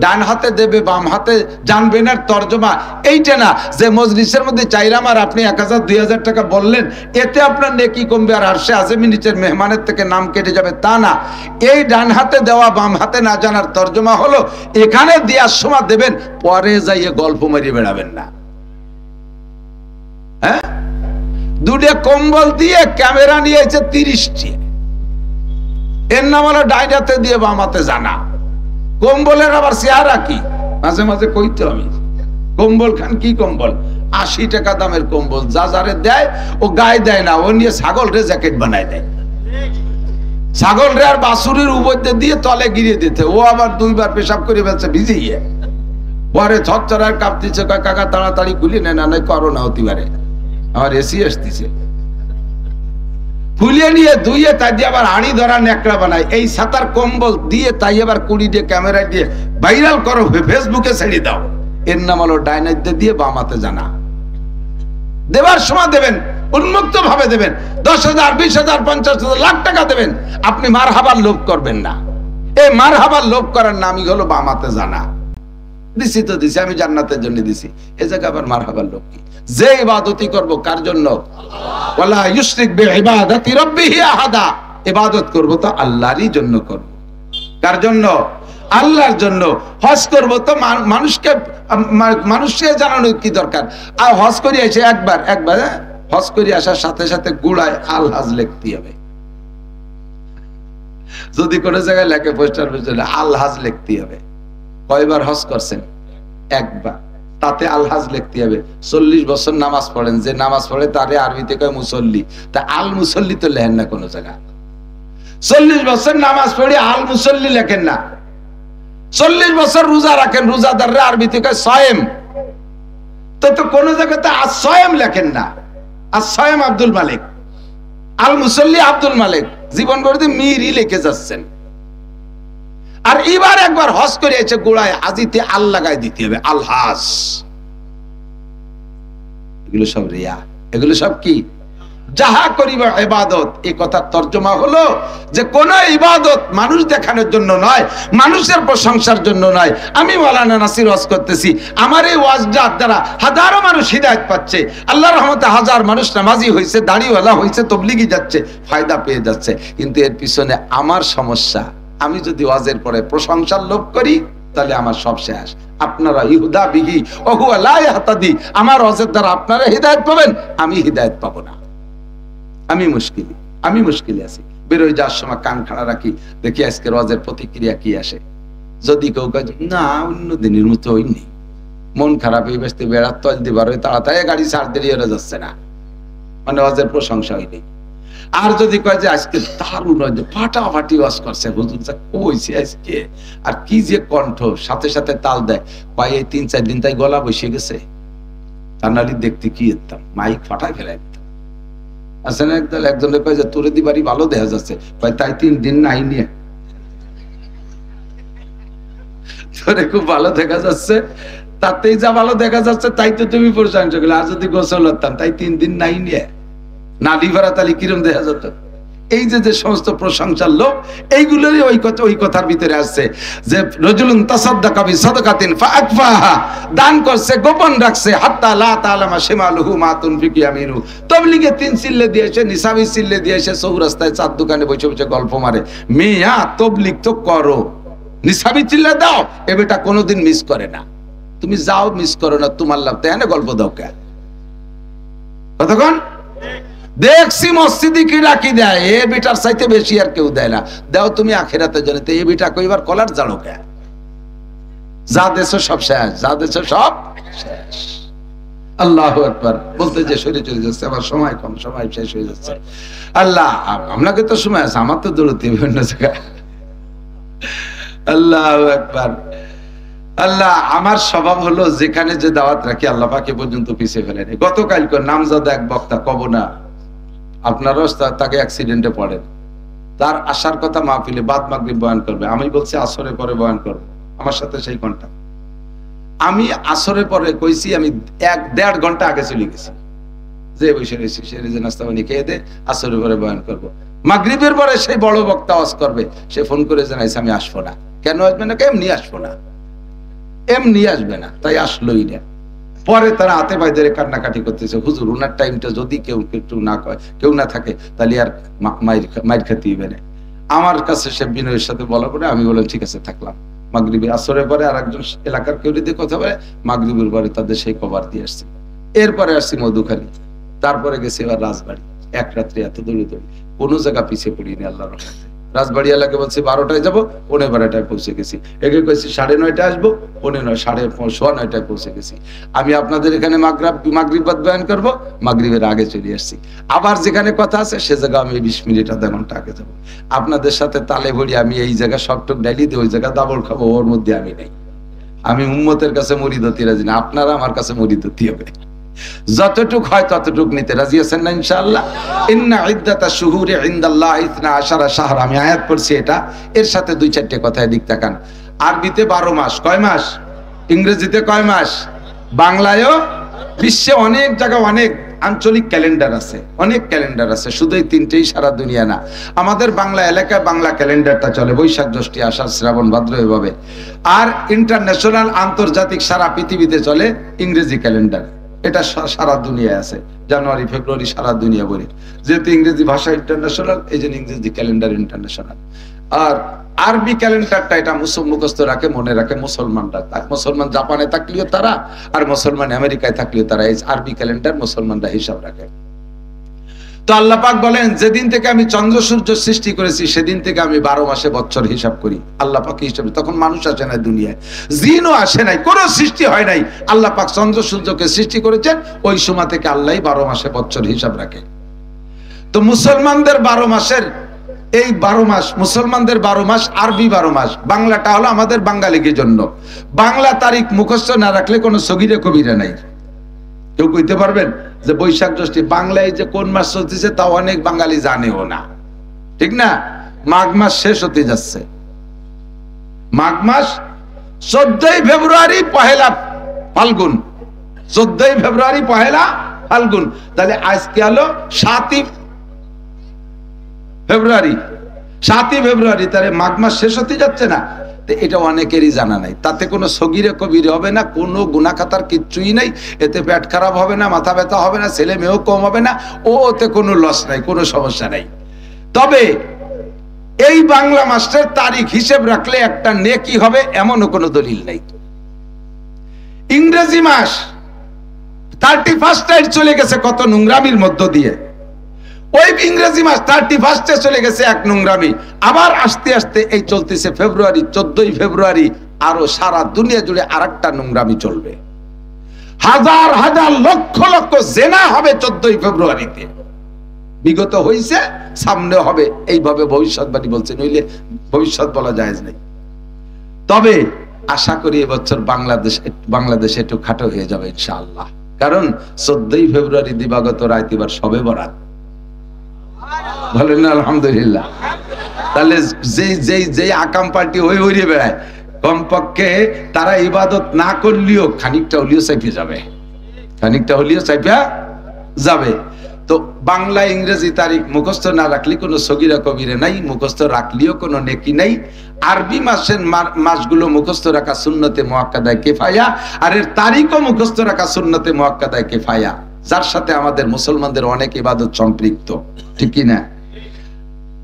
S1: ডান হাতে দেবে বাম হাতে জানবে না তর্জমা এইটা না, যে মজলিসের মধ্যে চাইলাম আর আপনি 1000 2000 টাকা বললেন, এতে আপনার নেকি কমবে আর আরশে আযমি নিচের মেহমানের থেকে নাম কেটে যাবে, তা না। এই ডান হাতে দেওয়া বাম হাতে না জানার তর্জমা হলো, এখানে দেওয়ার সময় দেবেন, পরে যাইয়ে গল্প মারিয়ে বেড়াবেন না। হ্যাঁ, দুটো কম্বল দিয়ে ক্যামেরা নিয়েছে 30টি, এর নাম হলো ডাইন হাতে দিয়ে বাম হাতে জানা। কম্বলের আবার চেহারা কি, মাঝে মাঝে কইতো আমি, কম্বল খান কি কম্বল, 80 টাকা দামের কম্বল, যা যারে দেয় ও গায়ে দেয় না, ও নিয়ে ছাগল রে জ্যাকেট বানায় দেয়, ছাগল রে আর বাছুরের উপরে দিয়ে তলে গিরিয়ে দিতে, ও আবার 2 বার পেশাব করে ফেলছে ভিজিয়ে, পরে থরথরার কাঁপতেছে, কাকা তাড়াতাড়ি খুলি নেয়, না নয় করোনা হতে পারে, আমার এসি আসতেছে, ফুলিয়ে নিয়ে ধুইয়ে তাই দিয়ে আবার হাঁড়ি ধরা নেকড়া বানায়, এই সাতার কম্বল দিয়ে তাই আবার কুড়ি দিয়ে ক্যামেরা দিয়ে ভাইরাল করো, ফেসবুকে ছেড়ে দাও। এর নাম হলো ডাইনাইট দিয়ে বামাতে জানা। দেবার সময় দেবেন, উন্মুক্ত ভাবে দেবেন, 10,000 20,000 50,000 লাখ টাকা দেবেন, আপনি মারহাবার লোভ করবেন না। এই মারহাবার লোভ করার নামই হলো বামাতে জানা। দিছি তো দিছি, আমি জান্নাতের জন্য দিছি, এ জায়গায় আবার মারহাবার লোভ কি? যে ইবাদতই করব কার জন্য? ওয়ালা ইউশরিক বিইবাদাতি রাব্বিহি আহাদা, ইবাদত করব তো আল্লাহরই জন্য করব। কার জন্য? আল্লাহর জন্য। হজ করব তো মানুষকে জানানোর কি দরকার? আর হজ করে এসে একবার হজ করে আসার সাথে সাথে গুড়ায় আল হাজ লিখতে হবে। যদি কোনো জায়গায় লেখে পোস্টার পেছনে আল হাজ লিখতে হবে। কয়বার হজ করছেন? একবার, তাতে আল হাজ লিখতে হবে। 40 বছর নামাজ পড়েন, যে নামাজ পড়ে তারে আরবিতে কয় মুসল্লি, তা আল মুসল্লি তো লেখেন না কোনো জায়গায়। 40 বছর নামাজ পড়ে আল মুসল্লি লেখেন না। 40 বছর রোজা রাখেন, রোজাদাররা আরবিতে কয় সায়েম, তো কোন জায়গাতে আসসায়েম লেখেন না। আসসায়েম আব্দুল মালিক, আল মুসল্লি আব্দুল মালিক, জীবন ভরে মিরই লিখে যাচ্ছেন। আর এবার একবার হজ করে এসে গোড়ায় হাজিতে আল লাগাই দিতে হবে, আল হাজ। এগুলো সব রিয়া, এগুলো সব কি? যাহা করিবা ইবাদত। এই কথার তর্জমা হলো যে কোন ইবাদত মানুষ দেখানোর জন্য নয়, মানুষের প্রশংসার জন্য নয়। আমি মাওলানা নাসির ওয়াজ করতেছি, আমার এই ওয়াজটার দ্বারা হাজারো মানুষ হিদায়াত পাচ্ছে, আল্লাহর রহমতে হাজার মানুষ নামাজি হয়েছে, দাড়িওয়ালা হয়েছে, তবলিগি যাচ্ছে, ফায়দা পেয়ে যাচ্ছে। কিন্তু এর পিছনে আমার সমস্যা, আমি যদি ওয়াজের পরে প্রশংসার লোভ করি তাহলে আমার সব শেষ। আপনারা ইহুদা বিহি ওহুয়া লা ইয়াহতাদি, আমার ওয়াজের দ্বারা আপনারা হিদায়াত পাবেন, আমি হিদায়াত পাবো না। আমি মুশকিলে আছি। বেরোয় যাওয়ার সময় কান খাড়া রাখি, দেখি আজকের ওয়াজের প্রতিক্রিয়া কি আসে। যদি কেউ কাজ না অন্য দিনের মতো হইনি, মন খারাপ হয়ে ব্যস্ত বেড়ার তল দিবার ওই তাড়াতাড়ি গাড়ি ছাড় দেরি হয়ে যাচ্ছে না, মানে ওয়াজের প্রশংসা হয়নি। আর যদি কয় যে আজকে দারুণ ফাটাফাটি ওয়াজ করছে হুজুর, যা কইছে আজকে, আর কি যে কণ্ঠ, সাথে সাথে তাল দেয়, কয় এই 3-4 দিন তাই গলা বসে গেছে, তা নাহলে দেখতে কি যেতাম, মাইক ফাটাই ফেলাই দিতাম। আসলে একজনে কয় যে তোরে দিবারই ভালো দেখা যাচ্ছে, কয় তাই 3 দিন নাই নিয়ে তোরে খুব ভালো দেখা যাচ্ছে, তাতেই যা ভালো দেখা যাচ্ছে তাই তো তুমি প্রশংসা করলে। আর যদি গোসল হতাম তাই 3 দিন নাই নিয়ে নালি ভরা তাহলে কিরম দেখা যেত? এই যে সমস্ত প্রশংসার লোক, এইগুলোরই ওই কথার ভিতরে আসছে যে রাজুলুন তাসাদ্দাকা বিসাদাকাতিন ফাআকফাহা, দান করছে গোপন রাখছে, হাত্তা লা তাআলামা শিমালুহু মা তুনফিকু ইয়ামিনু। তবলিগে 3 চিল্লে দিয়েছে, নিসাবি চিল্লে দিয়েছে, চৌরাস্তায় চার দোকানে বসে বসে গল্প মারে। মিয়া তবলিগ তো করো, নিসাবি চিল্লে দাও, এ বেটা কোনোদিন মিস করে না। তুমি যাও, মিস করো না, তোমার লাভ। তাই না গল্প দাও কে কতক্ষণ দেখছি মসজিদে কি রাখি দেয়, এ বেটার চাইতে বেশি আর কেউ দেয় না। দাও তুমি আখিরাতে জানিতে, এ বেটা কইবার কলার জানো কে? যা দেশ সব শেষ, যা দেশ সব শেষ। আল্লাহু আকবার। বলতে যে সরে চলে যাচ্ছে, আবার সময় কম, সময় শেষ হয়ে যাচ্ছে। আল্লাহ আপনাকে তো সময় আছে, আমার তো দৌড়তে বিভিন্ন জায়গায়। আল্লাহু আকবার। আল্লাহ আমার স্বভাব হলো যেখানে যে দাওয়াত রাখি আল্লাহ পাকে পর্যন্ত পিছিয়ে ফেলেনি। গতকাল নামজাদা এক বক্তা, কব না আপনারও, তাকে অ্যাক্সিডেন্টে পড়েন, তার আসার কথা মাহফিলে বাদ মাগরিব বয়ান করবে। আমি বলছি আসরের পরে বয়ান করবো, আমার সাথে সেই ঘন্টা। আমি আসরের পরে কইছি, আমি 1-1.5 ঘন্টা আগে চলে গেছি, যে বসে রয়েছি সে রেজে নাস্তা পানি খেয়ে দে, আসরের পরে বয়ান করবো। মাগরিবের পরে সেই বড় বক্তা ওয়াজ করবে, সে ফোন করে জানাইছে আমি আসবো না। কেন আসবে না? এমনি আসবো না, এমনি আসবে না, তাই আসলোই না। পরে তারা হাতে পায়ে ধরে কান্নাকাটি করতেছে, হুজুর ওনার টাইমটা যদি কেউ না থাকে তাহলে আর মাইর খেতে হবে না। আমার কাছে সে বিনয়ের সাথে বলার পরে আমি বললাম ঠিক আছে থাকলাম। মাগরিবে আসরের পরে আর একজন এলাকার কেউ দিয়ে কথা বলে, মাগরিবের পরে তাদের সেই কভার দিয়ে আসছি। এরপরে আসছি মধুখালী, তারপরে গেছি এবার রাজবাড়ি। এক রাত্রে এত দৌড়ে কোনো জায়গা পিছিয়ে পড়িনি আল্লাহর রহমতে। রাজবাড়ি এলাকে বলছি 12টায় যাবো, 12:15 পৌঁছে গেছি। একে কইছি 9:30 আসবো, 9:30 পৌঁছে গেছি। আমি আপনাদের এখানে মাগরিব বাদ বয়ান করবো, মাগরিবের আগে চলে আসছি। আবার যেখানে কথা আছে সে জায়গা আমি 20 মিনিট 1/2 ঘন্টা আগে যাবো। আপনাদের সাথে তালে ভরি আমি এই জায়গা সবটুক ডাইলি দিই, ওই জায়গা দাবল খাবো, ওর মধ্যে আমি নেই। আমি উম্মতের কাছে মরিদ হতে রাজি না, আপনারা আমার কাছে মরিদ হতে হবে। যতটুক হয় ততটুক নিতে রাজি আছেন না ইনশাআল্লাহ? ইন্না ইদ্দাতাশ শুহুরি ইনদাল্লাহি 12 শাহর। আমি আয়াত পড়ছি এটা, এর সাথে 2-4টে কথা দিক তাকান। আরবিতে 12 মাস, কয় মাস? ইংরেজিতে কয় মাস? বাংলায়ও বিশ্বে অনেক জায়গায় অনেক আঞ্চলিক ক্যালেন্ডার আছে, অনেক ক্যালেন্ডার আছে, শুধু এই 3টেই সারা দুনিয়া না। আমাদের বাংলা এলাকায় বাংলা ক্যালেন্ডারটা চলে, বৈশাখ, জ্যৈষ্ঠ, আষাঢ়, শ্রাবণ, ভাদ্র এভাবে। আর ইন্টারন্যাশনাল আন্তর্জাতিক সারা পৃথিবীতে চলে ইংরেজি ক্যালেন্ডার। এটা সারা দুনিয়ায় আছে, জানুয়ারি, ফেব্রুয়ারি সারা দুনিয়া বলে। যেহেতু ইংরেজি ভাষা ইন্টারন্যাশনাল, এই জন্য ইংরেজি ক্যালেন্ডার ইন্টারন্যাশনাল। আর আরবি ক্যালেন্ডারটা এটা মুখস্থ রাখে, মনে রাখে মুসলমানরা। মুসলমান জাপানে থাকলেও তারা, আর মুসলমান আমেরিকায় থাকলেও তারা এই আরবি ক্যালেন্ডার মুসলমানরা হিসাব রাখে। তো আল্লাহ পাক বলেন যেদিন থেকে আমি চন্দ্র সূর্য সৃষ্টি করেছি সেদিন থেকে আমি 12 মাসে বছর হিসাব করি। আল্লাহ পাক হিসাবে, তখন মানুষ আসে নাই দুনিয়ায়, জিনও আসে নাই, কোনো সৃষ্টি হয় নাই। আল্লাহ পাক চন্দ্র সূর্যকে সৃষ্টি করেছেন, ওই সময় থেকে আল্লাহই 12 মাসে বছর হিসাব রাখে। তো মুসলমানদের 12 মাসের এই 12 মাস, মুসলমানদের 12 মাস, আরবি 12 মাস। বাংলাটা হলো আমাদের বাঙালিদের জন্য। বাংলা তারিখ মুখস্থ না রাখলে কোনো সগীরে কবিরা নাই। কেউ কইতে পারবেন যে বৈশাখ, জ্যৈষ্ঠ বাংলায় যে কোন মাস চলতেছে তা অনেক বাঙালি জানেও না, ঠিক না? মাঘ মাস শেষ হতে যাচ্ছে, মাঘ মাস 14ই ফেব্রুয়ারি পহেলা ফাল্গুন, 14ই ফেব্রুয়ারি পহেলা ফাল্গুন। তাহলে আজকে হলো 7ই ফেব্রুয়ারি, 7ই ফেব্রুয়ারি, তাহলে মাঘ মাস শেষ হতে যাচ্ছে না। এটা অনেকেরই জানা নাই। তাতে কোনো সগীরে কবিরে হবে না, কোনো গুনাহ খাতার কিচ্ছুই নাই। এতে পেট খারাপ হবে না, মাথা ব্যথা হবে না, ছেলে মেয়েও কম হবে না, ওতে কোনো লস নাই, কোনো সমস্যা নাই। তবে এই বাংলা মাসের তারিখ হিসেব রাখলে একটা নেকি হবে এমনও কোনো দলিল নাই। ইংরেজি মাস 31 চলে গেছে কত নোংরামির মধ্য দিয়ে। ওই ইংরেজি মাস 31 চলে গেছে এক নোংরামি। আবার আস্তে আস্তে এই চলতেছে ফেব্রুয়ারি, 14ই ফেব্রুয়ারি, আরো সারা দুনিয়া জুড়ে আরেকটা নোংরামি চলবে। হাজার হাজার লক্ষ লক্ষ জেনা হবে 14ই ফেব্রুয়ারিতে। বিগত হইছে, সামনে হবে, এইভাবে ভবিষ্যৎবাণী বলছে, নইলে ভবিষ্যৎ বলা যায় নাই। তবে আশা করি এবছর বাংলাদেশে একটু খাটো হয়ে যাবে ইনশাআল্লাহ। কারণ 14ই ফেব্রুয়ারি দিবাগত রাত এবার শবে বরাত, বলেন না আলহামদুলিল্লাহ। তাহলে যে আকাম পার্টি হয়ে বেড়ায়, কমপক্ষে তারা ইবাদত না করলেও খানিকটা হলিও চাইপে যাবে, খানিকটা হলিও চাইপা যাবে। তো বাংলা ইংরেজি তারিখ মুখস্থ না রাখলে কোনো সগীরা কবিরে নাই, মুখস্থ রাখলেও কোনো নেকি নাই। আরবি মাসের মাসগুলো মুখস্থ রাখা সুন্নতে মুআক্কাদায়ে কিফায়া, আর এর তারিখও মুখস্থ রাখা সুন্নতে মুআক্কাদায়ে কিফায়া, যার সাথে আমাদের মুসলমানদের অনেক ইবাদত সম্পৃক্ত, ঠিক কি না?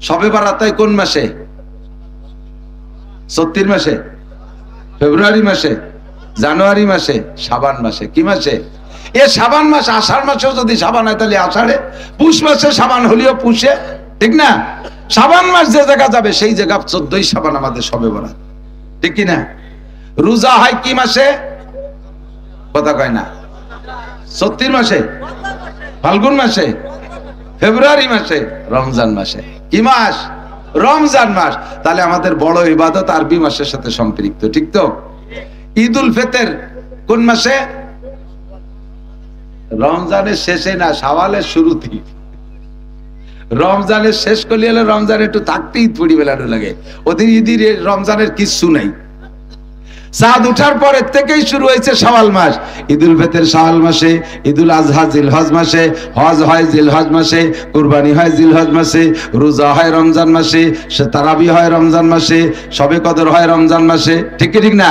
S1: শবে বারাত কোন মাসে? ৩৪ মাসে, ফেব্রুয়ারি মাসে, জানুয়ারি মাসে, শাবান মাসে। কি মাসে? এ শাবান মাস। আষাঢ় মাসেও যদি শাবান হয় তাহলে আষাঢ়ে, পুষ মাসে শাবান হলেও পুষে, ঠিক না? শাবান মাস যে জায়গা যাবে সেই জায়গা 14ই শাবান আমাদের শবে বরাত, ঠিক কি না? রোজা হয় কি মাসে? কথা কয় না। ৩৪ মাসে, ফাল্গুন মাসে, ফেব্রুয়ারি মাসে, রমজান মাসে। কি মাস? রমজান মাস। তাহলে আমাদের বড় ইবাদত আরবি মাসের সাথে সম্পৃক্ত, ঠিক তো? ঈদ উল ফিতর কোন মাসে? রমজানের শেষে না, শাওয়ালের শুরুতেই। রমজানের শেষ করলে হলে রমজান একটু থাকতে ঈদ পড়ি বেলানো লাগে, ওদের ঈদের রমজানের কিছু নাই। চাঁদ উঠার পরের থেকেই শুরু হয়েছে শাওয়াল মাস। ঈদুল ফিতর শাওয়াল মাসে, ঈদুল আজহা জিলহজ মাসে, হজ হয় জিলহজ মাসে, কুরবানি হয় জিলহজ মাসে, রোজা হয় রমজান মাসে, তারাবি হয় রমজান মাসে, শবে কদর হয় রমজান মাসে, ঠিক কি ঠিক না?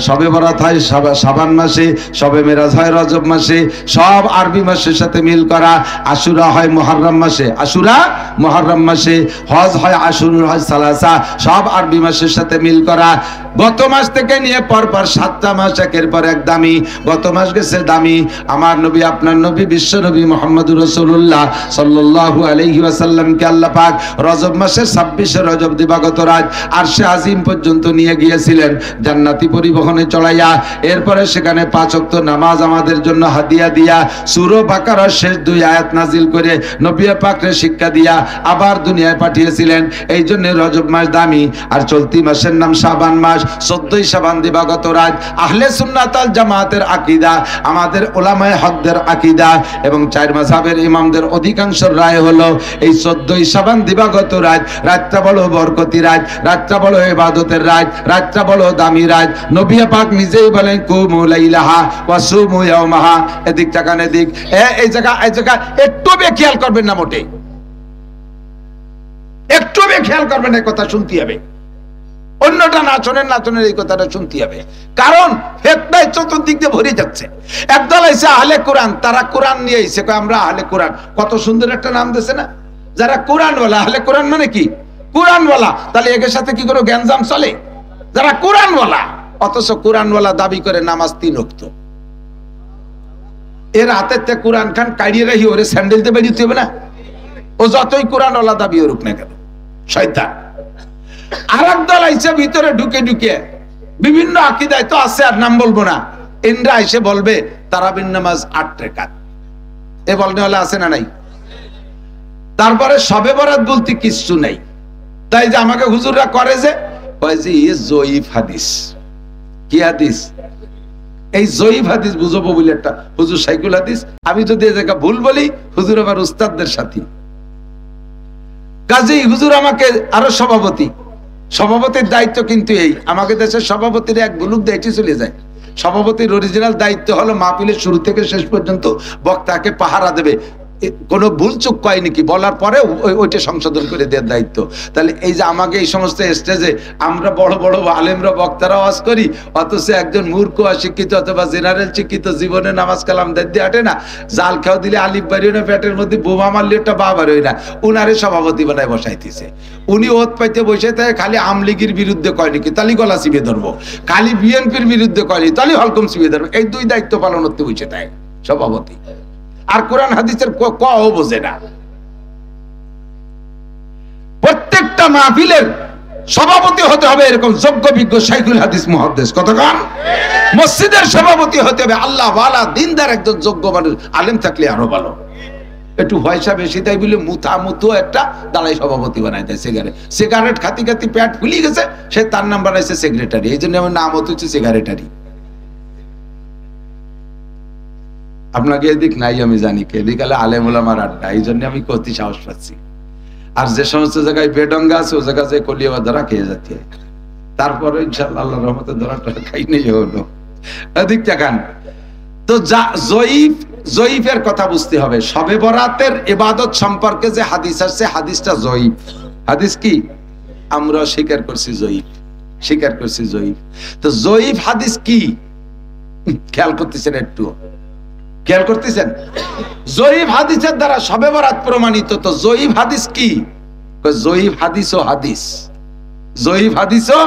S1: শবে বরাত হয় শাবান মাসে, শবে মেরাজ হয় রজব মাসে, সব আরবি মাসের সাথে মিল করা। আশুরা হয় মুহররম মাসে, আশুরা মুহররম মাসে, হজ হয় আশুর হয় সালাসা, সব আরবি মাসের সাথে মিল করা। গত মাস থেকে নিয়ে পরপর 7টা মাস একের পর এক দামি। গত মাস গেছে দামি আমার নবী, আপনার নবী, বিশ্ব নবী মুহাম্মদুর রাসূলুল্লাহ সাল্লাল্লাহু আলাইহি ওয়াসাল্লামকে আল্লাহ পাক রজব মাসের 26শে রজব দিবাগত রাত আরশে আজিম পর্যন্ত নিয়ে গিয়েছিলেন জান্নাতি পরিবহনে চড়াইয়া। এরপরে সেখানে 5 ওয়াক্ত নামাজ আমাদের জন্য হাদিয়া দিয়া, সূরা বাকারার শেষ 2 আয়াত নাজিল করে নবী পাককে শিক্ষা দিয়া আবার দুনিয়ায় পাঠিয়েছিলেন। এই জন্য রজব মাস দামি। আর চলতি মাসের নাম শাবান মাস। 14ই শাবান দিবাগত রাত আহলে সুন্নাত ওয়াল জামাতের আকীদা, আমাদের উলামায়ে হকদের আকীদা এবং 4 মাযহাবের ইমামদের অধিকাংশ রায় হলো এই 14ই শাবান দিবাগত রাত, রাতটা বড় বরকতি রাত, রাতটা বড় ইবাদতের রাত, রাতটা বড় দামি রাত। নবী পাক নিজেই বলেন কুমু লাইলাহা ওয়া সুমু ইয়াওমাহা। এদিক টাকান এদিক, এই জায়গা একটু খেয়াল করবেন না, মোটে একটু খেয়াল করবেন, এই কথা শুনতে হবে। অন্যটা না শোনেন, না শোনেন, এই কথাটা শুনতে হবে। কারণ ফিতনায় চতুর্দিক দিয়ে ভরে যাচ্ছে। একদল আইছে আহলে কোরআন, তারা কোরআন নিয়ে আইছে, আমরা আহলে কোরআন। কত সুন্দর একটা নাম দিয়েছে না, যারা কোরআন ওয়ালা। আহলে কোরআন মানে কি? কোরআন ওয়ালা। তাহলে এর সাথে কি কোনো গ্যাঞ্জাম চলে? যারা কোরআন ওয়ালা, অথচ কোরআন ওয়ালা দাবি করে নামাজ 3 ওয়াক্ত। এর হাতে কোরআন খান কাড়িয়ে রাখি, ওরে স্যান্ডেল দিয়ে বেরিয়ে হবে না? ও যতই কোরআন ওয়ালা দাবি করুক না কেন, শয়তান। আরেক দল আইসে ভিতরে ঢুকে ঢুকে বিভিন্ন আকীদায় তো আছে, আর নাম বলবো না, এনরা এসে বলবে তারাবির নামাজ 8 রাকাত। এ বলনে হলে আছে না নাই? তারপরে শবে বরাত বলতে কিছু নাই। তাই যে আমাকে হুজুররা করে যে কয় যে ইয়ে জয়ীফ হাদিস। কি হাদিস? এই জয়ীফ হাদিস বুঝবো বলে একটা হুজুর সাইকুল হাদিস। আমি যদি এই জায়গা ভুল বলি, হুজুর আমার উস্তাদদের সাথী। কাজেই হুজুর আমাকে আরো সভাপতির দায়িত্ব কিন্তু এই, আমাকে দেশের সভাপতির এক বুলুক দায়িত্ব চলে যায়। সভাপতির অরিজিনাল দায়িত্ব হলো মাহফিলের শুরু থেকে শেষ পর্যন্ত বক্তাকে পাহারা দেবে, কোনো ভুল চুক কয় নাকি বলার পরে ওইটা সংশোধন করে দেওয়ার দায়িত্ব। তাহলে এই যে আমাকে এই সমস্ত স্টেজে আমরা বড় বড় আলেমরা বক্তারা ওয়াজ করি, অথচ একজন মূর্খ অশিক্ষিত অথবা জেনারেল শিক্ষিত জীবনে নামাজ কালাম দিয়ে হাঁটে না, জাল খাওয়া দিলে আলিফ বাড়িও না, পেটের মধ্যে বোমা মারলে একটা বা বাড়ি না, উনারে সভাপতি বানায় বসাইতেছে। উনি ওত পাইতে বসে থাকে, খালি আমলিগির বিরুদ্ধে কয় নাকি তালি গলা চিবিয়ে ধরবো, খালি বিএনপির বিরুদ্ধে কয়নি তালি হলকম চিবিয়ে ধরবো। এই 2 দায়িত্ব পালন করতে বসে থাকে সভাপতি। আর কোরআন হাদিসের কও বোঝে না। প্রত্যেকটা মাহফিলের সভাপতি হতে হবে এরকম যোগ্য বিজ্ঞ শাইখুল হাদিস মুহাদ্দিস। কতক্ষণ? মসজিদের সভাপতি হতে হবে আল্লাহ ওয়ালা দিনদার একজন যোগ্য মানুষ, আলেম থাকলে আরো ভালো। একটু পয়সা বেশি তাই বলে মুথু একটা দাঁড়াই সভাপতি বানাই দেয়। সিগারেট খাতি পেট ফুলি গেছে, সে তার নাম বানাইছে সেক্রেটারি। এই জন্য আমার নাম হচ্ছে সেক্রেটারি। আপনাকে এদিক নাই আমি জানি, কে এদিক আলে আলেম ওলামার আড্ডা, এই জন্য আমি কতি সাহস পাচ্ছি। আর যে সমস্ত জায়গায় বেডঙ্গা আছে ও জায়গা যে কলিয়া ধরা খেয়ে যাচ্ছে, তারপরে ইনশাআল্লাহ আল্লাহর রহমতে ধরা খাই নেই হলো। এদিক দেখান তো জয়ীফ জয়ীফের কথা বুঝতে হবে। শবে বরাতের ইবাদত সম্পর্কে যে হাদিস আছে, হাদিসটা জয়ীফ। হাদিস কি? আমরা স্বীকার করছি জয়ীফ, স্বীকার করছি জয়ীফ। তো জয়ীফ হাদিস কি খেয়াল করতেছেন? একটু খেয়াল করতেছেন? জয়ীফ হাদিসের দ্বারা শবে বরাত প্রমাণিত। তো জয়ীফ হাদিস কি? জয়ীফ হাদিস ও হাদিস, জয়ীফ হাদিস ও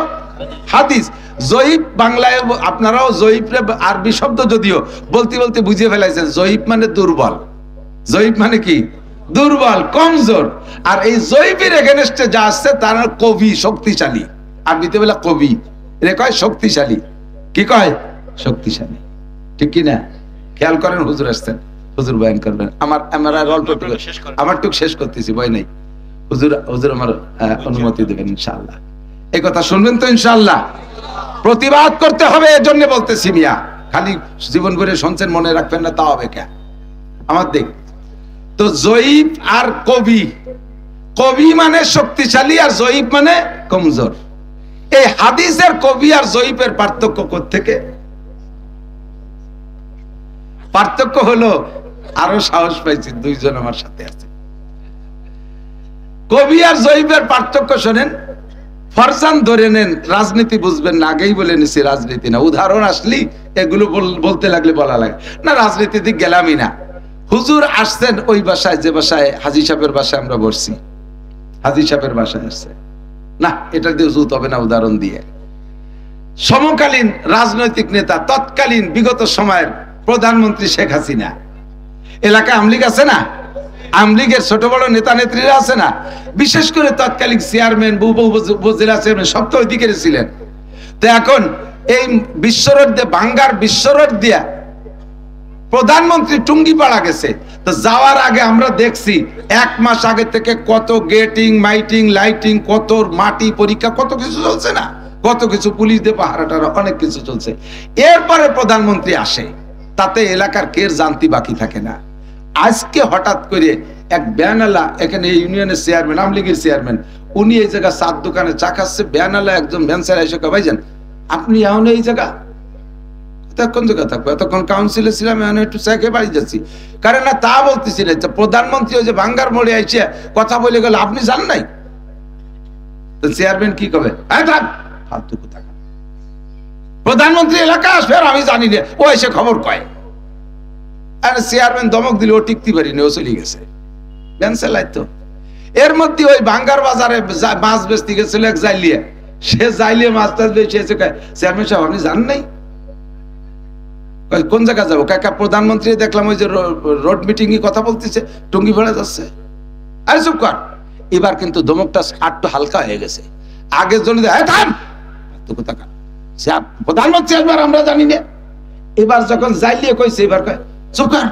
S1: হাদিস। জয়ীফ বাংলায় আপনারাও জয়ীফ আরবি শব্দ যদিও বলতে বলতে বুঝে ফেলাইছেন। জয়ীফ মানে দুর্বল, জয়ীফ মানে কি? দুর্বল, কমজোর। আর এই জয়ীফের এগেনস্টে যা আসছে তার কবি, শক্তিশালী। আরবিতে বলে কবি, এর কয় শক্তিশালী। কি কয়? শক্তিশালী, ঠিক কি না? খেয়াল করেন, হুজুর আসছেন, হুজুর বয়ান করবেন। আমার টুক শেষ করতেছি, ভয় নাই। হুজুর হুজুর আমার অনুমতি দেবেন ইনশাআল্লাহ। এই কথা শুনবেন তো ইনশাআল্লাহ? প্রতিবাদ করতে হবে, এজন্য বলতেছি মিয়া। খালি জীবন করে শুনছেন, মনে রাখবেন না তা হবে কে? আমার দিক তো জয়ীফ আর কবি। কবি মানে শক্তিশালী আর জয়ীফ মানে কমজোর। এই হাদিসের কবি আর জয়ীফের পার্থক্য কোত্থেকে? পার্থক্য হলো, আরো সাহস পাইছি, দুইজন আমার সাথে আছে। কবি আর জয়ীফের পার্থক্য শোনেন। ফরজান ধরে নেন, রাজনীতি বুঝবেন না, আগেই বলে নিছি রাজনীতি না। উদাহরণ আসলি এগুলো বলতে লাগলে বলা লাগে না, রাজনীতিতে গেলামই না। হুজুর আসছেন ওই বাসায়, যে বাসায় হাজী সাহেবের বাসায় আমরা বসছি, হাজী সাহেবের বাসায় আসছে না, এটা দিয়ে জুত হবে না উদাহরণ দিয়ে। সমকালীন রাজনৈতিক নেতা, তৎকালীন বিগত সময়ের প্রধানমন্ত্রী শেখ হাসিনা, এলাকায় আমলিগ আছে না? আমলিগের ছোট বড় নেতা নেত্রীরা আছে না? বিশেষ করে তৎকালীন চেয়ারম্যান, উপজেলা চেয়ারম্যান সব তো ওইদিকে ছিলেন। তো এখন এই বিশ্বরোড দিয়ে, বাঙ্গার বিশ্বরোড দিয়া প্রধানমন্ত্রী টুঙ্গিপাড়া গেছে। তো যাওয়ার আগে আমরা দেখছি 1 মাস আগে থেকে কত গেটিং, মাইটিং, লাইটিং, কত মাটি পরীক্ষা, কত কিছু চলছে না? কত কিছু পুলিশ দিয়ে পাহারাটারা, অনেক কিছু চলছে। এরপরে প্রধানমন্ত্রী আসে, তাতে এলাকার কের জানতি বাকি থাকে না। আজকে হঠাৎ করে এক ব্যানালা, এখানে ইউনিয়নের চেয়ারম্যান, আমলিগের চেয়ারম্যান, উনি এই জায়গা চার দোকানে চা খাচ্ছে। ব্যানালা একজন ভ্যানসার এসে কয়, ভাইজান আপনি এখন এই জায়গা কোন জায়গা থাকবো? এতক্ষণ কাউন্সিলে ছিলাম, এখন একটু চা খেয়ে বাড়ি যাচ্ছি। কারণ না তা বলতেছিলেন, প্রধানমন্ত্রী ওই যে ভাঙ্গার মোড়ে এসে কথা বলে গেল, আপনি জান নাই? তো চেয়ারম্যান কি কবে? ফালতু কথা, প্রধানমন্ত্রী এলাকা আসবে আর আমি জানি না, ও এসে খবর কয়। আর চেয়ারম্যান দমক দিলে, ও টিকতে পারিনি, ও চলে গেছে। তো এর মধ্যে ওই ভাঙ্গার বাজারে মাছ বেচতে গেছিল এক জাইলিয়ে, সে জাইলিয়ে মাছ টাছ বেচে এসে কয়, চেয়ারম্যান সাহেব আপনি জান নাই? কোন জায়গা যাবো? কাকা প্রধানমন্ত্রী দেখলাম ওই যে রোড মিটিং এ কথা বলতেছে, টুঙ্গি ভাড়া যাচ্ছে। আরে চুপ কর। এবার কিন্তু দমকটা আটটু হালকা হয়ে গেছে। আগের জন্য প্রধানমন্ত্রী একবার আমরা জানি না। এবার যখন জাইলিয়ে কইছে, এবার কয় চুপ কর,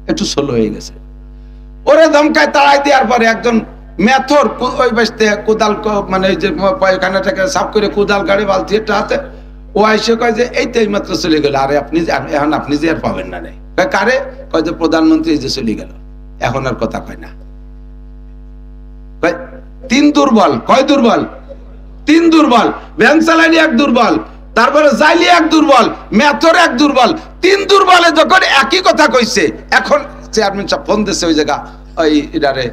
S1: একটু স্লো হয়ে গেছে। ওরে ধমকায় তাড়াই দেওয়ার পরে একজন মেথর ওই বাসতে কোদাল, মানে ওই যে পায়খানাটাকে সাফ করে কোদাল গাড়ি বালতি একটা হাতে, ও এসে কয় যে এই তো এই মাত্র চলে গেল। আরে আপনি এখন আপনি যে আর পাবেন না। নেই কারে? কয় যে প্রধানমন্ত্রী যে চলে গেল, এখন আর কথা কয় না। তিন দুর্বল। কয় দুর্বল? তিন দুর্বল। ভ্যান চালানি এক দুর্বল, তারপরে জাইলি এক দুর্বল, মেথর এক দুর্বল। তিন দুর্বলে যখন একই কথা কইছে, এখন চেয়ারম্যান সাহেব ফোন দিচ্ছে ওই জায়গা, ওই এটারে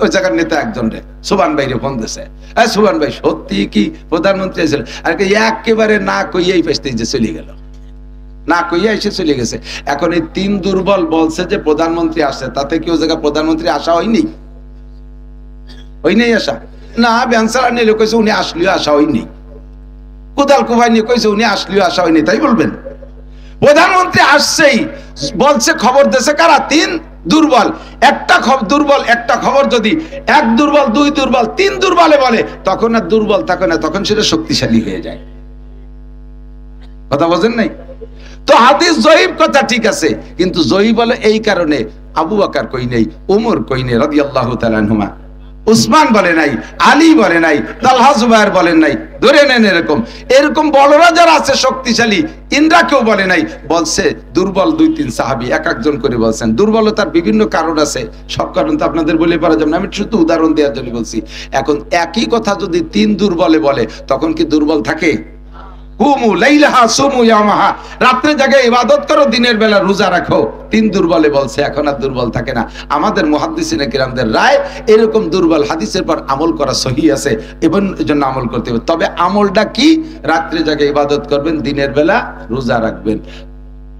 S1: ওই জায়গার নেতা একজন রে, সুবান ভাই রে ফোন দিছে। সুবান ভাই সত্যি কি প্রধানমন্ত্রী এসেছিল? আর একেবারে না কইয়াই পেছতে যে চলে গেল, না কইয়া এসে চলে গেছে। এখন এই তিন দুর্বল বলছে যে প্রধানমন্ত্রী আসছে, তাতে কি ওই জায়গায় প্রধানমন্ত্রী আসা হয়নি? ওই নেই আসা না। ব্যানসারা নিয়ে কইছে উনি আসলেও আসা হয়নি। কোদাল কুবাই নিয়ে কইছে উনি আসলেও আসা হয়নি, তাই বলবেন? প্রধানমন্ত্রী আসছেই বলছে, খবর দিয়েছে কারা? তিন দুর্বল। একটা দুর্বল একটা খবর যদি এক দুর্বল, দুই দুর্বল, তিন দুর্বলে বলে, তখন আর দুর্বল থাকে না, তখন সেটা শক্তিশালী হয়ে যায়। কথা বোঝেন নাই? তো হাদিস জয়ীফ কথা ঠিক আছে, কিন্তু জয়ীফ বলে এই কারণে আবু বকর কই নেই, ওমর কই নেই রাদিয়াল্লাহু তাআলা আনহুমা, উসমান বলে নাই, আলী বলে নাই, তালহা জুবায়ের বলেন নাই। ধরে নেন এরকম এরকম বড়রা যারা আছে শক্তিশালী, ইন্দ্রা কেউ বলে নাই, বলছে দুর্বল দুই তিন সাহাবী এক একজন করে বলছেন। দুর্বলতার বিভিন্ন কারণ আছে, সব কারণ তো আপনাদের বলে পারা যাবে না, আমি শুধু উদাহরণ দেওয়ার জন্য বলছি। এখন একই কথা যদি তিন দুর্বলে বলে, তখন কি দুর্বল থাকে? কুমু লাইলাহা সুমু ইয়ামাহা, রাত্রে জাগে ইবাদত করো, দিনের বেলা রোজা রাখো। 3 দুর্বলে বলছে, এখন আর দুর্বল থাকে না। আমাদের মুহাদ্দিসিনে কিরামদের রায় এরকম দুর্বল হাদিসের পর আমল করা সহি আছে, এবং এজন্য আমল করতে হবে। তবে আমলটা কি? রাত্রে জাগে ইবাদত করবেন, দিনের বেলা রোজা রাখবেন।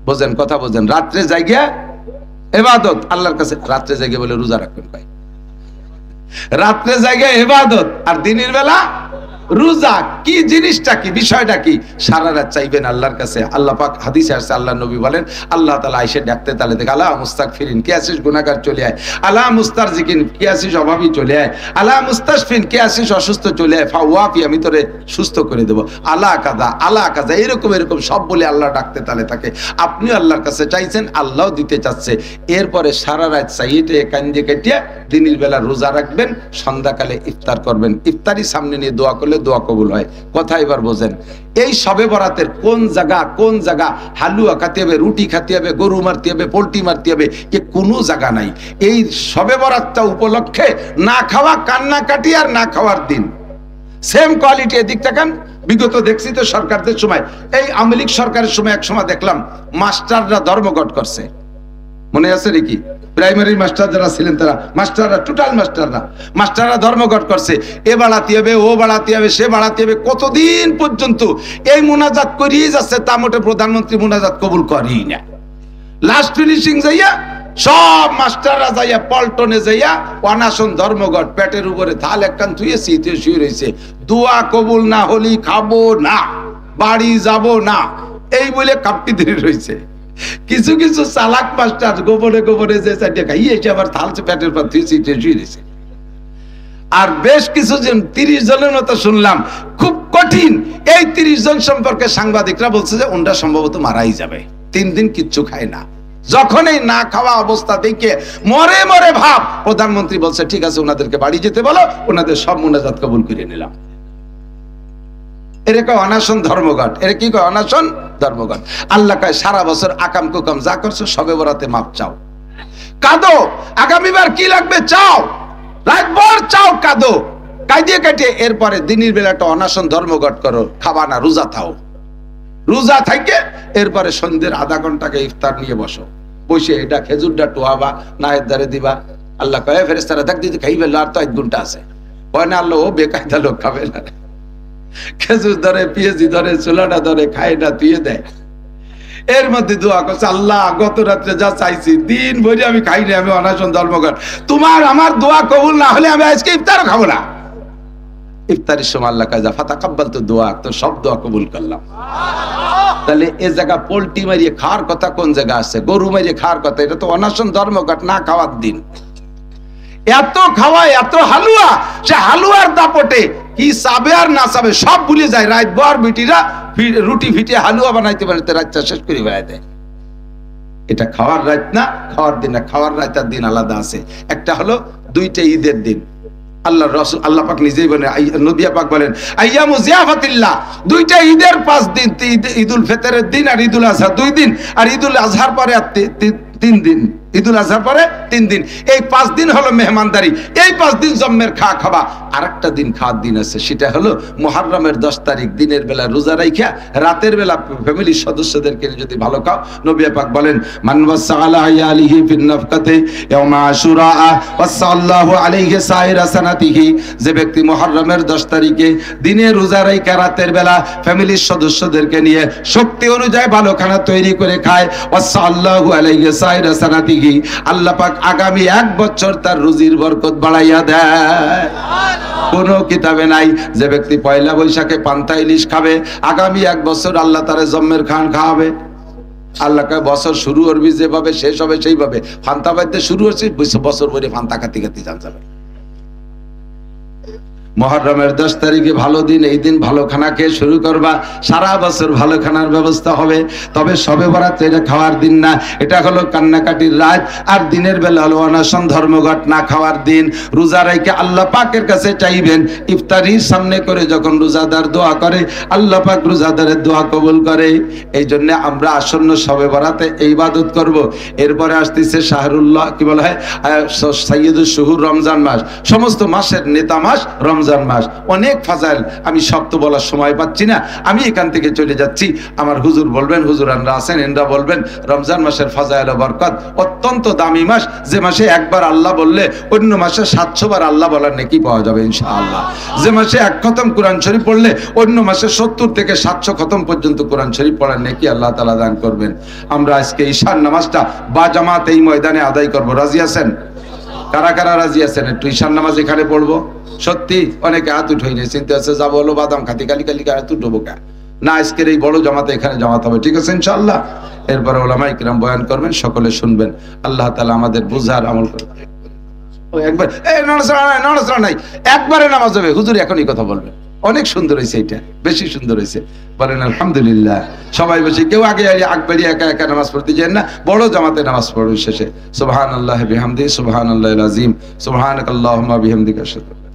S1: বোঝেন কথা, বোঝেন? রাত্রে জাগিয়া ইবাদত আল্লাহর কাছে, রাত্রে জাগিয়ে বলে রোজা রাখবেন ভাই, রাত্রে জাগিয়ে ইবাদত আর দিনের বেলা রোজা। কি জিনিসটা কি, বিষয়টা কি? সারা রাত চাইবেন আল্লাহর কাছে। আল্লাহ পাক হাদিসে আসছে, আল্লাহ নবী বলেন আল্লাহ তাআলা আয়েশা ডাকতে তালে দেখ, আলা মুস্তাগফিরিন, কে আছিস গুনাহগার চলে আয়। আলা মুস্তারজিকিন, কে আছিস অভাবী চলে আয়। আলা মুস্তাশফিন, কে আছিস অসুস্থ চলে আয়। ফাওয়াফি, আমি তোরে সুস্থ করে দেব। আলা কাদা, আলা কাদা, এরকম এরকম সব বলে আল্লাহ ডাকতে তালে থাকে। আপনি আল্লাহর কাছে চাইছেন, আল্লাহও দিতে চাচ্ছে। এরপরে সারা রাত চাইতে কান্দে কাটিয়া দিনের বেলা রোজা রাখবেন, সন্ধ্যাকালে ইফতার করবেন। ইফতারি সামনে নিয়ে দোয়া করলে দোয়া কবুল হয়। কথা এবার বোঝেন। এই শবে বরাতের কোন জায়গা হালুয়া খাতে হবে, রুটি খাতে হবে, গরু মারতে হবে, পোল্ট্রি মারতে হবে, এ কোনো জায়গা নাই। এই শবে বরাতটা উপলক্ষে না খাওয়া, কান্নাকাটি আর না খাওয়ার দিন সেম কোয়ালিটি। এদিক তাকান, বিগত দেখছি তো সরকারদের সময়, এই আওয়ামী লীগ সরকারের সময় এক সময় দেখলাম মাস্টাররা ধর্মঘট করছে, মনে আছে নাকি? প্রাইমারি মাস্টার যারা ছিলেন তারা, মাস্টাররা, টোটাল মাস্টাররা ধর্মঘট করছে। এ বাড়াতে হবে, ও বাড়াতে হবে, সে বাড়াতে হবে, কতদিন পর্যন্ত এই মুনাজাত করিয়ে যাচ্ছে। তা মোটে প্রধানমন্ত্রী মুনাজাত কবুল করেই না। লাস্ট ফিনিশিং যাইয়া সব মাস্টাররা যাইয়া পল্টনে যাইয়া অনাশন ধর্মঘট, পেটের উপরে থাল একখান থুয়েছি, শুয়ে রয়েছে, দোয়া কবুল না হলি খাবো না, বাড়ি যাব না, এই বলে কাঁপটি ধরে রয়েছে। কিছু কিছু চালাক মাস্টার গোপনে গোপনে যে চারটে খাইয়ে এসে আবার থালছে পেটের পর শুয়ে রয়েছে। আর বেশ কিছু জন, 30 জনের মতো শুনলাম, খুব কঠিন। এই 30 জন সম্পর্কে সাংবাদিকরা বলছে যে ওনরা সম্ভবত মারাই যাবে, 3 দিন কিচ্ছু খায় না। যখন এই না খাওয়া অবস্থা দেখে মরে মরে ভাব, প্রধানমন্ত্রী বলছে ঠিক আছে ওনাদেরকে বাড়ি যেতে বলো, ওনাদের সব মুনাজাত কবুল করে নিলাম। এরকম অনাশন ধর্মঘট, এর কি কয়? অনাশন ধর্মঘট। আল্লাহ কয় সারা বছর আকাম কুকাম যা করছো সবে বরাতে মাপ চাও, কাঁদো, আগামীবার কি লাগবে চাও, রাতভর চাও, কাঁদো, কাঁদিয়ে কাটিয়ে এরপরে দিনের বেলাটা অনাশন ধর্মঘট করো, খাবা না, রোজা থাও। রোজা থাকে এরপরে সন্ধ্যের আধা ঘন্টাকে ইফতার নিয়ে বসো, বসে এটা খেজুরটা টোয়াবা, নায়ের দ্বারে দিবা। আল্লাহ কয় ফেরেশতারা দেখ দিদি খাই ফেললো, আর তো 1 ঘন্টা আছে। কয় না আল্লাহ ও বেকায়দা লোক খাবে না, খেজুর ধরে, পিএজি ধরে, চুলাটা ধরে, খায় না, তুইয়ে দেয়। এর মধ্যে দোয়া করছে, আল্লাহ গত রাত্রে যা চাইছি দিন ভরে আমি খাইনি, আমি অনাশন ধর্মঘট, তোমার আমার দোয়া কবুল না হলে আমি আজকে ইফতারও খাবো না। ইফতারের সময় আল্লাহ কাজা ফাতাকাব্বাল, তো দোয়া, তো সব দোয়া কবুল করলাম। তাহলে এ জায়গা পোল্ট্রি মারিয়ে খাওয়ার কথা কোন জায়গা আছে? গরু মারিয়ে খাওয়ার কথা, এটা তো অনাশন ধর্মঘট, না খাওয়ার দিন। এত খাওয়ায়, এত হালুয়া, সে হালুয়ার দাপটে কি চাবে আর না চাবে সব ভুলে যায়। রাত ভর বিটিরা রুটি ফিটে হালুয়া বানাইতে বানাইতে রাতটা শেষ করে বেড়ায় দেয়। এটা খাওয়ার রাত না, খাওয়ার দিন না। খাওয়ার রাতের দিন আলাদা আছে। একটা হলো 2টা ঈদের দিন, আল্লাহ রাসূল, আল্লাহ পাক নিজেই বলেন, নবী পাক বলেন আইয়ামু জিয়াফাতিল্লাহ, 2টা ঈদের 5 দিন, ঈদুল ফিতরের দিন আর ঈদুল আজহা 2 দিন, আর ঈদুল আজহার পরে 3 দিন, ঈদুল আজহার পরে 3 দিন। এই 5 দিন হলো মেহমানদারি, এই 5 দিন জম্মের খাওয়া। আরেকটা দিন খাওয়ার দিন আছে, সেটা হলো মুহররমের 10 তারিখ দিনের বেলা রোজা রাইখা রাতের বেলা ফ্যামিলির সদস্যদেরকে যদি ভালো খাও। নবী পাক বলেন মান ওয়াসালা আলিহি ফিন নাফকাতি ইয়াউমা আশুরা ওয়াসাল্লাহু আলাইহি সাইরা সানাতিহি, যে ব্যক্তি মুহররমের 10 তারিখে দিনে রোজা রাইখা রাতের বেলা ফ্যামিলির সদস্যদেরকে নিয়ে শক্তি অনুযায়ী ভালো খানা তৈরি করে খায়, ওয়াসাল্লাহু আলাইহি সাইরা সানাতিহি, আল্লাহ পাক আগামী 1 বছর তার রুজির বরকত বাড়াইয়া দেয়। কোন কিতাবে নাই যে ব্যক্তি পয়লা বৈশাখে পান্তা ইলিশ খাবে, আগামী 1 বছর আল্লাহ তারে জম্মের খান খাওয়াবে। আল্লাহ কয় বছর শুরু করবি যেভাবে শেষ হবে সেইভাবে। ফান্তা পাইতে শুরু হচ্ছে, বছর ভরে ফান্তা খাতি খাতি জান যাবে। মুহররমের 10 তারিখে ভালো দিন, এই দিন ভালো খানা খেয়ে শুরু করবা, সারা বছর ভালো খানার ব্যবস্থা হবে। তবে শবে বরাত এটা খাওয়ার দিন না, এটা হলো কান্নাকাটির রাত। আর দিনের বেলা হলো অনশন ধর্মঘট, না খাওয়ার দিন। রোজা রাইখে আল্লাহ পাকের কাছে চাইবেন, ইফতারির সামনে করে যখন রোজাদার দোয়া করে আল্লাহ পাক রোজাদারের দোয়া কবুল করে। এই জন্য আমরা আসন্ন শবে বরাতে এই ইবাদত করব। এরপরে আসতেছে শাহরুল্লাহ, কি বলা হয়, সাইয়্যিদুশ শুহুর, রমজান মাস। সমস্ত মাসের নেতা মাস রমজান মাস, অনেক ফাজাইল, আমি সব তো বলার সময় পাচ্ছি না, আমি এখান থেকে চলে যাচ্ছি। আমার হুজুর বলবেন, হুজুর আনরা আছেন, এনরা বলবেন রমজান মাসের ফাজাইল ও বরকত অত্যন্ত দামি মাস, যে মাসে একবার আল্লাহ বললে অন্য মাসে 700 বার আল্লাহ বলার নেকি পাওয়া যাবে ইনশাআল্লাহ। যে মাসে 1 খতম কোরআন শরীফ পড়লে অন্য মাসে 70 থেকে 700 খতম পর্যন্ত কোরআন শরীফ পড়ার নেকি আল্লাহ তাআলা দান করবেন। আমরা আজকে ঈশার নামাজটা বা জামাত এই ময়দানে আদায় করব, রাজি আছেন? কারা কারা রাজি আছেন? একটু ঈশার নামাজ এখানে পড়বো। সত্যি অনেকে হাত উঠাই নেই, চিন্তা আছে যাবো হলো বাদাম খাতি, কালি কালি হাত উঠবো কা না, আজকের এই বড় জামাতে এখানে জামাত হবে, ঠিক আছে ইনশাআল্লাহ। এরপরে ওলামা ইকরাম বয়ান করবেন, সকলে শুনবেন। আল্লাহ তাআলা আমাদের বুঝার আমল করবেন। একবার নড়াচড়া নাই, একবারে নামাজ হবে। হুজুর এখনই কথা বলবেন, অনেক সুন্দর হয়েছে, এটা বেশি সুন্দর হয়েছে, বলেন আলহামদুলিল্লাহ। সবাই বসে, কেউ আগে আগবাড়ি একা একা নামাজ পড়তে যান না, বড় জামাতে নামাজ পড়ুন শেষে। সুবহানাল্লাহি বিহামদিহি সুবহানাল্লাহিল আযীম সুবহানাকাল্লাহুম্মা বিহামদিকা আশহাদু